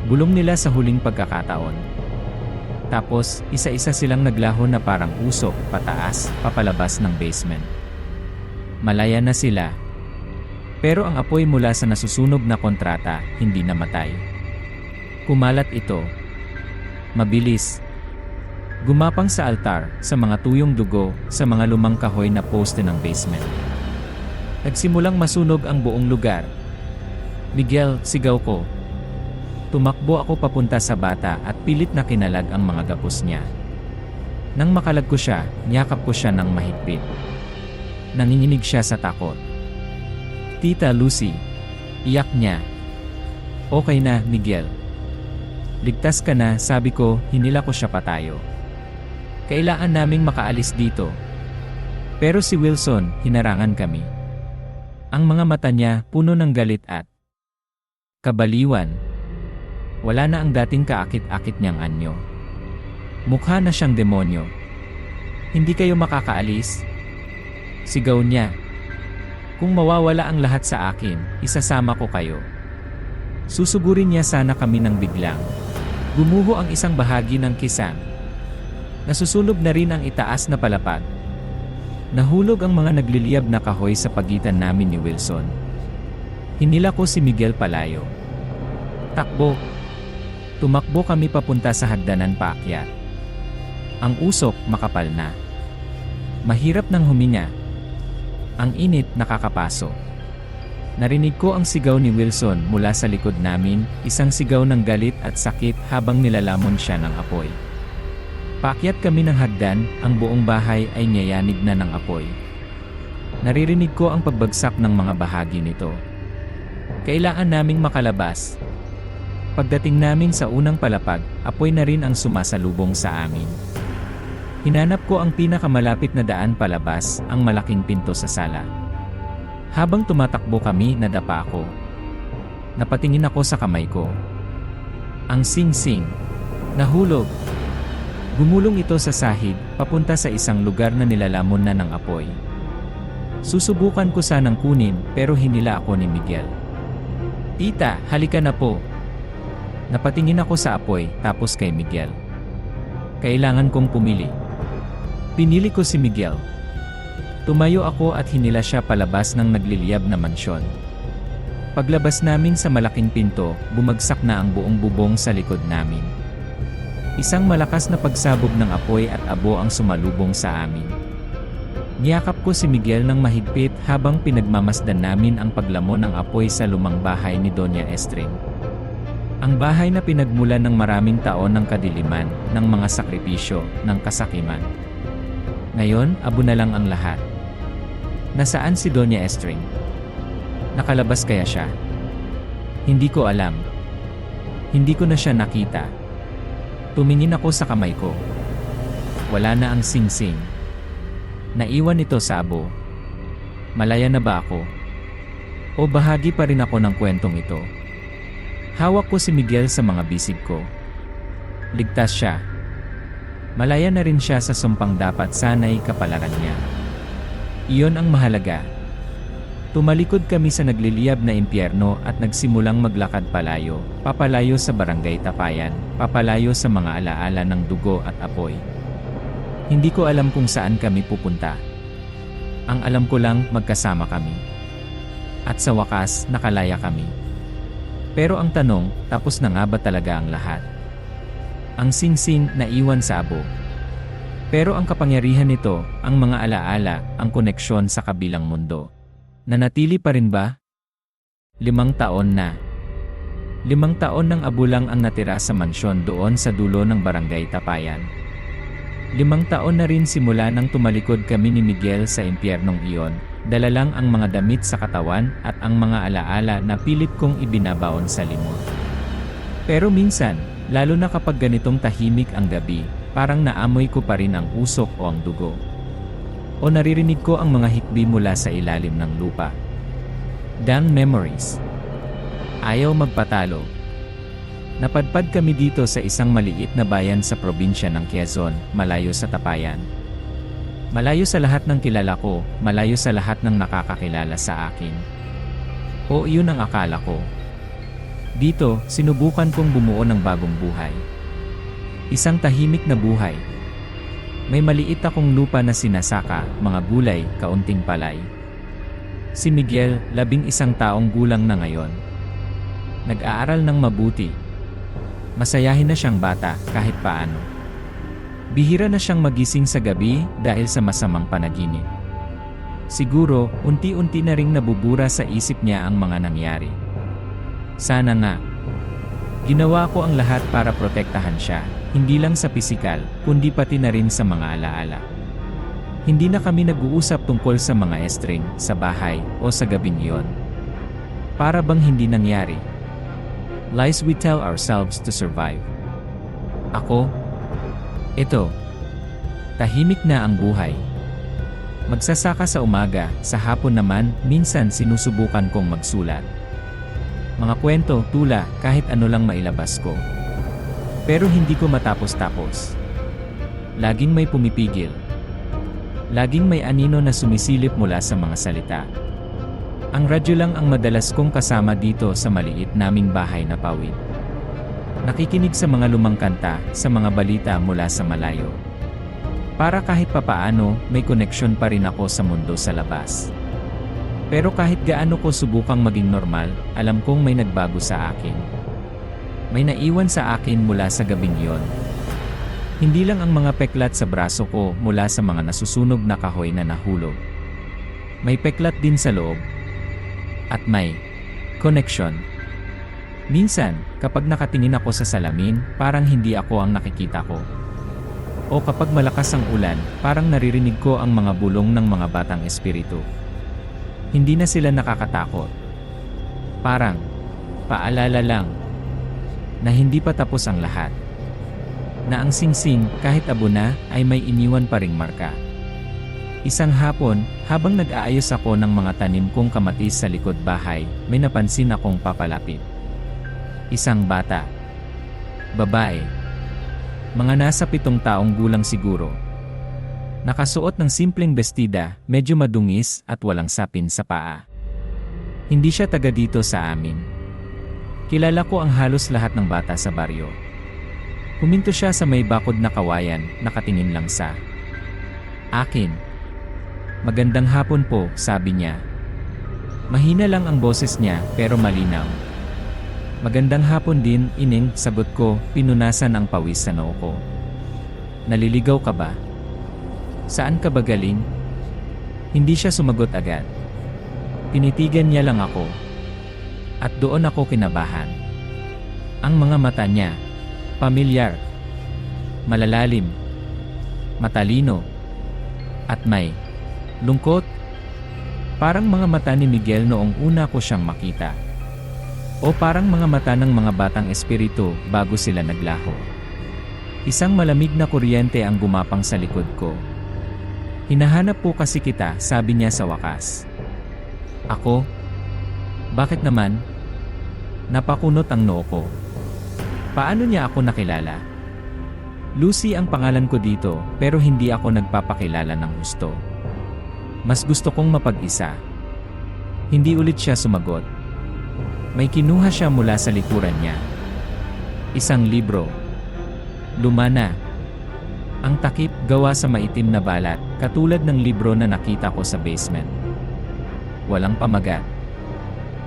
Bulong nila sa huling pagkakataon. Tapos, isa-isa silang naglaho na parang usok, pataas, papalabas ng basement. Malaya na sila. Pero ang apoy mula sa nasusunog na kontrata, hindi namatay. Kumalat ito. Mabilis. Gumapang sa altar, sa mga tuyong dugo, sa mga lumang kahoy na poste ng basement. Nagsimulang masunog ang buong lugar. Miguel, sigaw ko. Tumakbo ako papunta sa bata at pilit na kinalag ang mga gapos niya. Nang makalag ko siya, niyakap ko siya ng mahigpit. Nanginginig siya sa takot. Tita Lucy. Iyak niya. Okay na, Miguel. Ligtas ka na, sabi ko, hinila ko siya patayo. Kailangan naming makaalis dito. Pero si Wilson, hinarangan kami. Ang mga mata niya, puno ng galit at kabaliwan. Wala na ang dating kaakit-akit niyang anyo. Mukha na siyang demonyo. Hindi kayo makakaalis? Sigaw niya. Kung mawawala ang lahat sa akin, isasama ko kayo. Susugurin niya sana kami ng biglang. Gumuho ang isang bahagi ng kisam. Nasusunog na rin ang itaas na palapag. Nahulog ang mga nagliliyab na kahoy sa pagitan namin ni Wilson. Hinila ko si Miguel palayo. Takbo. Tumakbo kami papunta sa hagdanan paakyat. Ang usok makapal na. Mahirap nang huminga. Ang init nakakapaso. Narinig ko ang sigaw ni Wilson mula sa likod namin, isang sigaw ng galit at sakit habang nilalamon siya ng apoy. Paakyat kami ng hagdan, ang buong bahay ay niyayanig na ng apoy. Naririnig ko ang pagbagsak ng mga bahagi nito. Kailangan naming makalabas. Pagdating namin sa unang palapag, apoy na rin ang sumasalubong sa amin. Hinanap ko ang pinakamalapit na daan palabas, ang malaking pinto sa sala. Habang tumatakbo kami, nadapa ako. Napatingin ako sa kamay ko. Ang sing-sing. Nahulog. Gumulong ito sa sahig, papunta sa isang lugar na nilalamon na ng apoy. Susubukan ko sanang kunin, pero hinila ako ni Miguel. Tita, halika na po. Napatingin ako sa apoy, tapos kay Miguel. Kailangan kong pumili. Pinili ko si Miguel. Tumayo ako at hinila siya palabas ng nagliliyab na mansyon. Paglabas namin sa malaking pinto, bumagsak na ang buong bubong sa likod namin. Isang malakas na pagsabog ng apoy at abo ang sumalubong sa amin. Niyakap ko si Miguel ng mahigpit habang pinagmamasdan namin ang paglamon ng apoy sa lumang bahay ni Doña Estring. Ang bahay na pinagmulan ng maraming taon ng kadiliman, ng mga sakripisyo, ng kasakiman. Ngayon, abo na lang ang lahat. Nasaan si Doña Estring? Nakalabas kaya siya? Hindi ko alam. Hindi ko na siya nakita. Tumingin ako sa kamay ko. Wala na ang sing-sing. Naiwan ito sa abo. Malaya na ba ako? O bahagi pa rin ako ng kwentong ito? Hawak ko si Miguel sa mga bisig ko. Ligtas siya. Malaya na rin siya sa sumpang dapat sana'y kapalaran niya. Iyon ang mahalaga. Tumalikod kami sa nagliliyab na impyerno at nagsimulang maglakad palayo, papalayo sa barangay Tapayan, papalayo sa mga alaala ng dugo at apoy. Hindi ko alam kung saan kami pupunta. Ang alam ko lang, magkasama kami. At sa wakas, nakalaya kami. Pero ang tanong, tapos na nga ba talaga ang lahat? Ang sing-sing naiwan sa abo. Pero ang kapangyarihan nito, ang mga alaala, ang koneksyon sa kabilang mundo. Nanatili pa rin ba? 5 taon na. 5 taon ng abulang ang natira sa mansyon doon sa dulo ng barangay Tapayan. 5 taon na rin simula nang tumalikod kami ni Miguel sa impyernong iyon, dala lang ang mga damit sa katawan at ang mga alaala na pilit kong ibinabaon sa limot. Pero minsan, lalo na kapag ganitong tahimik ang gabi, parang naamoy ko pa rin ang usok o ang dugo. O naririnig ko ang mga hikbi mula sa ilalim ng lupa. Damn memories. Ayaw magpatalo. Napadpad kami dito sa isang maliit na bayan sa probinsya ng Quezon, malayo sa Tapayan. Malayo sa lahat ng kilala ko, malayo sa lahat ng nakakakilala sa akin. O iyon ang akala ko. Dito, sinubukan kong bumuo ng bagong buhay. Isang tahimik na buhay. May maliit akong lupa na sinasaka, mga gulay, kaunting palay. Si Miguel, 11 taong gulang na ngayon. Nag-aaral ng mabuti. Masayahin na siyang bata kahit paano. Bihira na siyang magising sa gabi dahil sa masamang panaginip. Siguro, unti-unti na ring nabubura sa isip niya ang mga nangyari. Sana nga. Ginawa ko ang lahat para protektahan siya, hindi lang sa pisikal, kundi pati na rin sa mga alaala. Hindi na kami nag-uusap tungkol sa mga estring, sa bahay, o sa gabing iyon. Para bang hindi nangyari. Lies we tell ourselves to survive. Ako? Ito. Tahimik na ang buhay. Magsasaka sa umaga, sa hapon naman, minsan sinusubukan kong magsulat. Mga kwento, tula, kahit ano lang mailabas ko. Pero hindi ko matapos-tapos. Laging may pumipigil. Laging may anino na sumisilip mula sa mga salita. Ang radyo lang ang madalas kong kasama dito sa maliit naming bahay na pawid. Nakikinig sa mga lumang kanta, sa mga balita mula sa malayo. Para kahit papaano, may koneksyon pa rin ako sa mundo sa labas. Pero kahit gaano ko subukang maging normal, alam kong may nagbago sa akin. May naiwan sa akin mula sa gabing yon. Hindi lang ang mga peklat sa braso ko mula sa mga nasusunog na kahoy na nahulog. May peklat din sa loob. At may connection. Minsan, kapag nakatingin ako sa salamin, parang hindi ako ang nakikita ko. O kapag malakas ang ulan, parang naririnig ko ang mga bulong ng mga batang espiritu. Hindi na sila nakakatakot. Parang, paalala lang, na hindi pa tapos ang lahat. Na ang singsing, kahit abo na, ay may iniwan pa ring marka. Isang hapon, habang nag-aayos ako ng mga tanim kong kamatis sa likod bahay, may napansin akong papalapit. Isang bata. Babae. Mga nasa 7 taong gulang siguro. Nakasuot ng simpleng bestida, medyo madungis at walang sapin sa paa. Hindi siya taga dito sa amin. Kilala ko ang halos lahat ng bata sa baryo. Huminto siya sa may bakod na kawayan, nakatingin lang sa akin. Magandang hapon po, sabi niya. Mahina lang ang boses niya, pero malinaw. Magandang hapon din, ining, sagot ko, pinunasan ang pawis sa noo ko. Naliligaw ka ba? Saan ka ba galing? Hindi siya sumagot agad. Tinitigan niya lang ako. At doon ako kinabahan. Ang mga mata niya, pamilyar, malalalim, matalino, at may lungkot. Parang mga mata ni Miguel noong una ko siyang makita. O parang mga mata ng mga batang espiritu bago sila naglaho. Isang malamig na kuryente ang gumapang sa likod ko. Hinahanap po kasi kita, sabi niya sa wakas. Ako? Bakit naman? Napakunot ang noo ko. Paano niya ako nakilala? Lucy ang pangalan ko dito, pero hindi ako nagpapakilala ng gusto. Mas gusto kong mapag-isa. Hindi ulit siya sumagot. May kinuha siya mula sa likuran niya. Isang libro. Luma na. Ang takip gawa sa maitim na balat, katulad ng libro na nakita ko sa basement. Walang pamagat.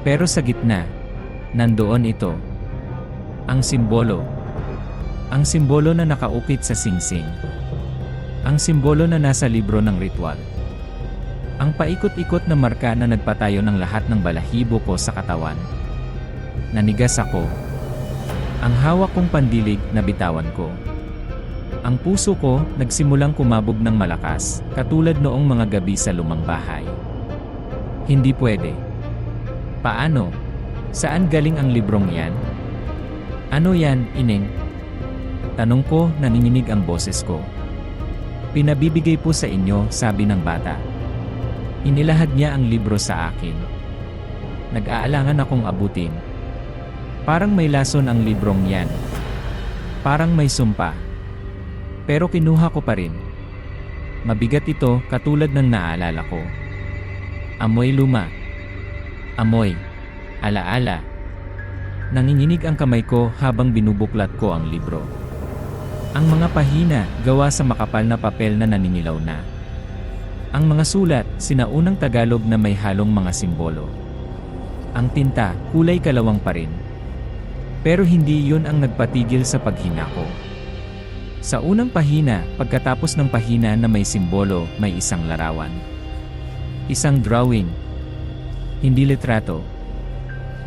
Pero sa gitna, nandoon ito. Ang simbolo. Ang simbolo na nakaukit sa singsing. Ang simbolo na nasa libro ng ritual. Ang paikot-ikot na marka na nagpatayo ng lahat ng balahibo ko sa katawan. Nanigas ako. Ang hawak kong pandilig na bitawan ko. Ang puso ko nagsimulang kumabog ng malakas, katulad noong mga gabi sa lumang bahay. Hindi pwede. Paano? Saan galing ang librong yan? Ano yan, Ineng? Tanong ko, nanginginig ang boses ko. Pinabibigay po sa inyo, sabi ng bata. Inilahad niya ang libro sa akin. Nag-aalangan akong abutin. Parang may lason ang librong yan. Parang may sumpa. Pero kinuha ko pa rin. Mabigat ito, katulad ng naalala ko. Amoy luma. Amoy. Alaala. Nanginginig ang kamay ko habang binubuklat ko ang libro. Ang mga pahina, gawa sa makapal na papel na naninilaw na. Ang mga sulat, sinaunang Tagalog na may halong mga simbolo. Ang tinta, kulay kalawang pa rin. Pero hindi yun ang nagpatigil sa paghina ko. Sa unang pahina, pagkatapos ng pahina na may simbolo, may isang larawan. Isang drawing. Hindi litrato.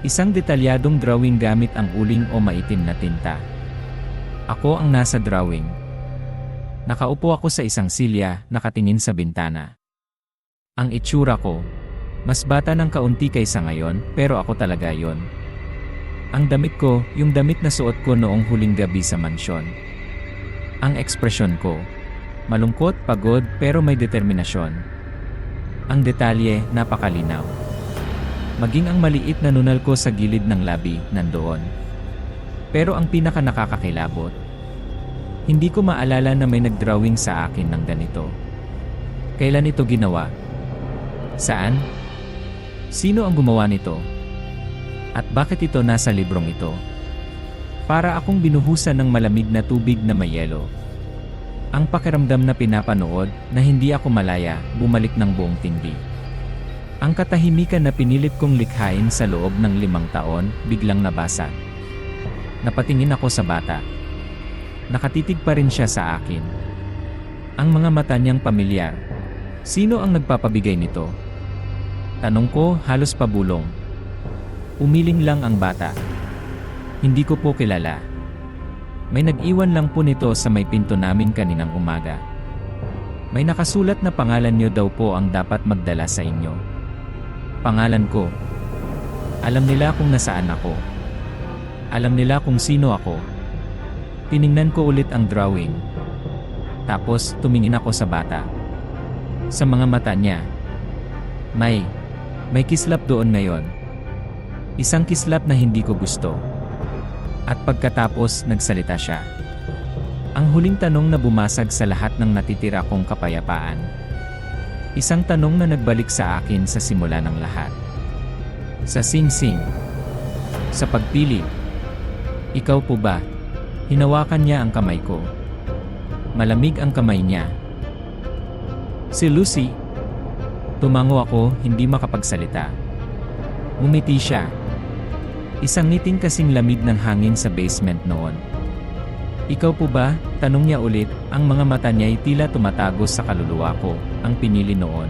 Isang detalyadong drawing gamit ang uling o maitim na tinta. Ako ang nasa drawing. Nakaupo ako sa isang silya, nakatingin sa bintana. Ang itsura ko, mas bata ng kaunti kaysa ngayon, pero ako talaga yon. Ang damit ko, yung damit na suot ko noong huling gabi sa mansyon. Ang ekspresyon ko, malungkot, pagod, pero may determinasyon. Ang detalye, napakalinaw. Maging ang maliit na nunal ko sa gilid ng labi, nandoon. Pero ang pinaka nakakakilabot, hindi ko maalala na may nagdrawing sa akin ng ganito. Kailan ito ginawa? Saan? Sino ang gumawa nito? At bakit ito nasa librong ito? Para akong binuhusan ng malamig na tubig na may yelo. Ang pakiramdam na pinapanood, na hindi ako malaya, bumalik ng buong tindi. Ang katahimikan na pinilit kong likhain sa loob ng 5 taon, biglang nabasag. Napatingin ako sa bata. Nakatitig pa rin siya sa akin. Ang mga mata niyang pamilyar. Sino ang nagpapabigay nito? Tanong ko, halos pabulong. Umiling lang ang bata. Hindi ko po kilala. May nag-iwan lang po nito sa may pinto namin kaninang umaga. May nakasulat na pangalan niyo daw po ang dapat magdala sa inyo. Pangalan ko. Alam nila kung nasaan ako. Alam nila kung sino ako. Tiningnan ko ulit ang drawing. Tapos tumingin ako sa bata. Sa mga mata niya. May kislap doon ngayon. Isang kislap na hindi ko gusto. At pagkatapos, nagsalita siya. Ang huling tanong na bumasag sa lahat ng natitira kong kapayapaan. Isang tanong na nagbalik sa akin sa simula ng lahat. Sa sing-sing. Sa pagpili. Ikaw po ba? Hinawakan niya ang kamay ko. Malamig ang kamay niya. Si Lucy. Tumango ako, hindi makapagsalita. Ngumiti siya. Isang ngiting kasing lamig ng hangin sa basement noon. Ikaw po ba? Tanong niya ulit, ang mga mata niya'y tila tumatagos sa kaluluwa ko, ang pinili noon.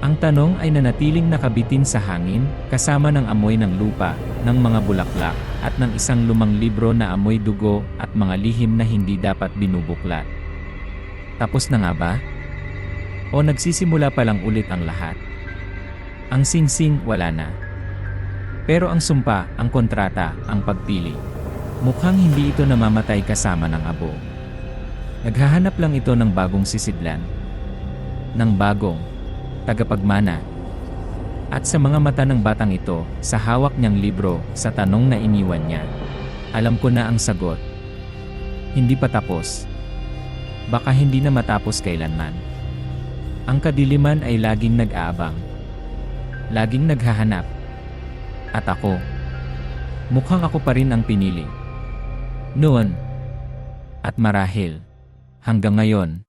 Ang tanong ay nanatiling nakabitin sa hangin, kasama ng amoy ng lupa, ng mga bulaklak, at ng isang lumang libro na amoy dugo at mga lihim na hindi dapat binubuklat. Tapos na nga ba? O nagsisimula pa lang ulit ang lahat? Ang sing-sing, wala na. Pero ang sumpa, ang kontrata, ang pagpili. Mukhang hindi ito namamatay kasama ng abo. Naghahanap lang ito ng bagong sisidlan. Ng bagong tagapagmana. At sa mga mata ng batang ito, sa hawak niyang libro, sa tanong na iniwan niya. Alam ko na ang sagot. Hindi pa tapos. Baka hindi na matapos kailanman. Ang kadiliman ay laging nag-aabang. Laging naghahanap. At ako, mukhang ako pa rin ang pinili. Noon. At marahil, hanggang ngayon.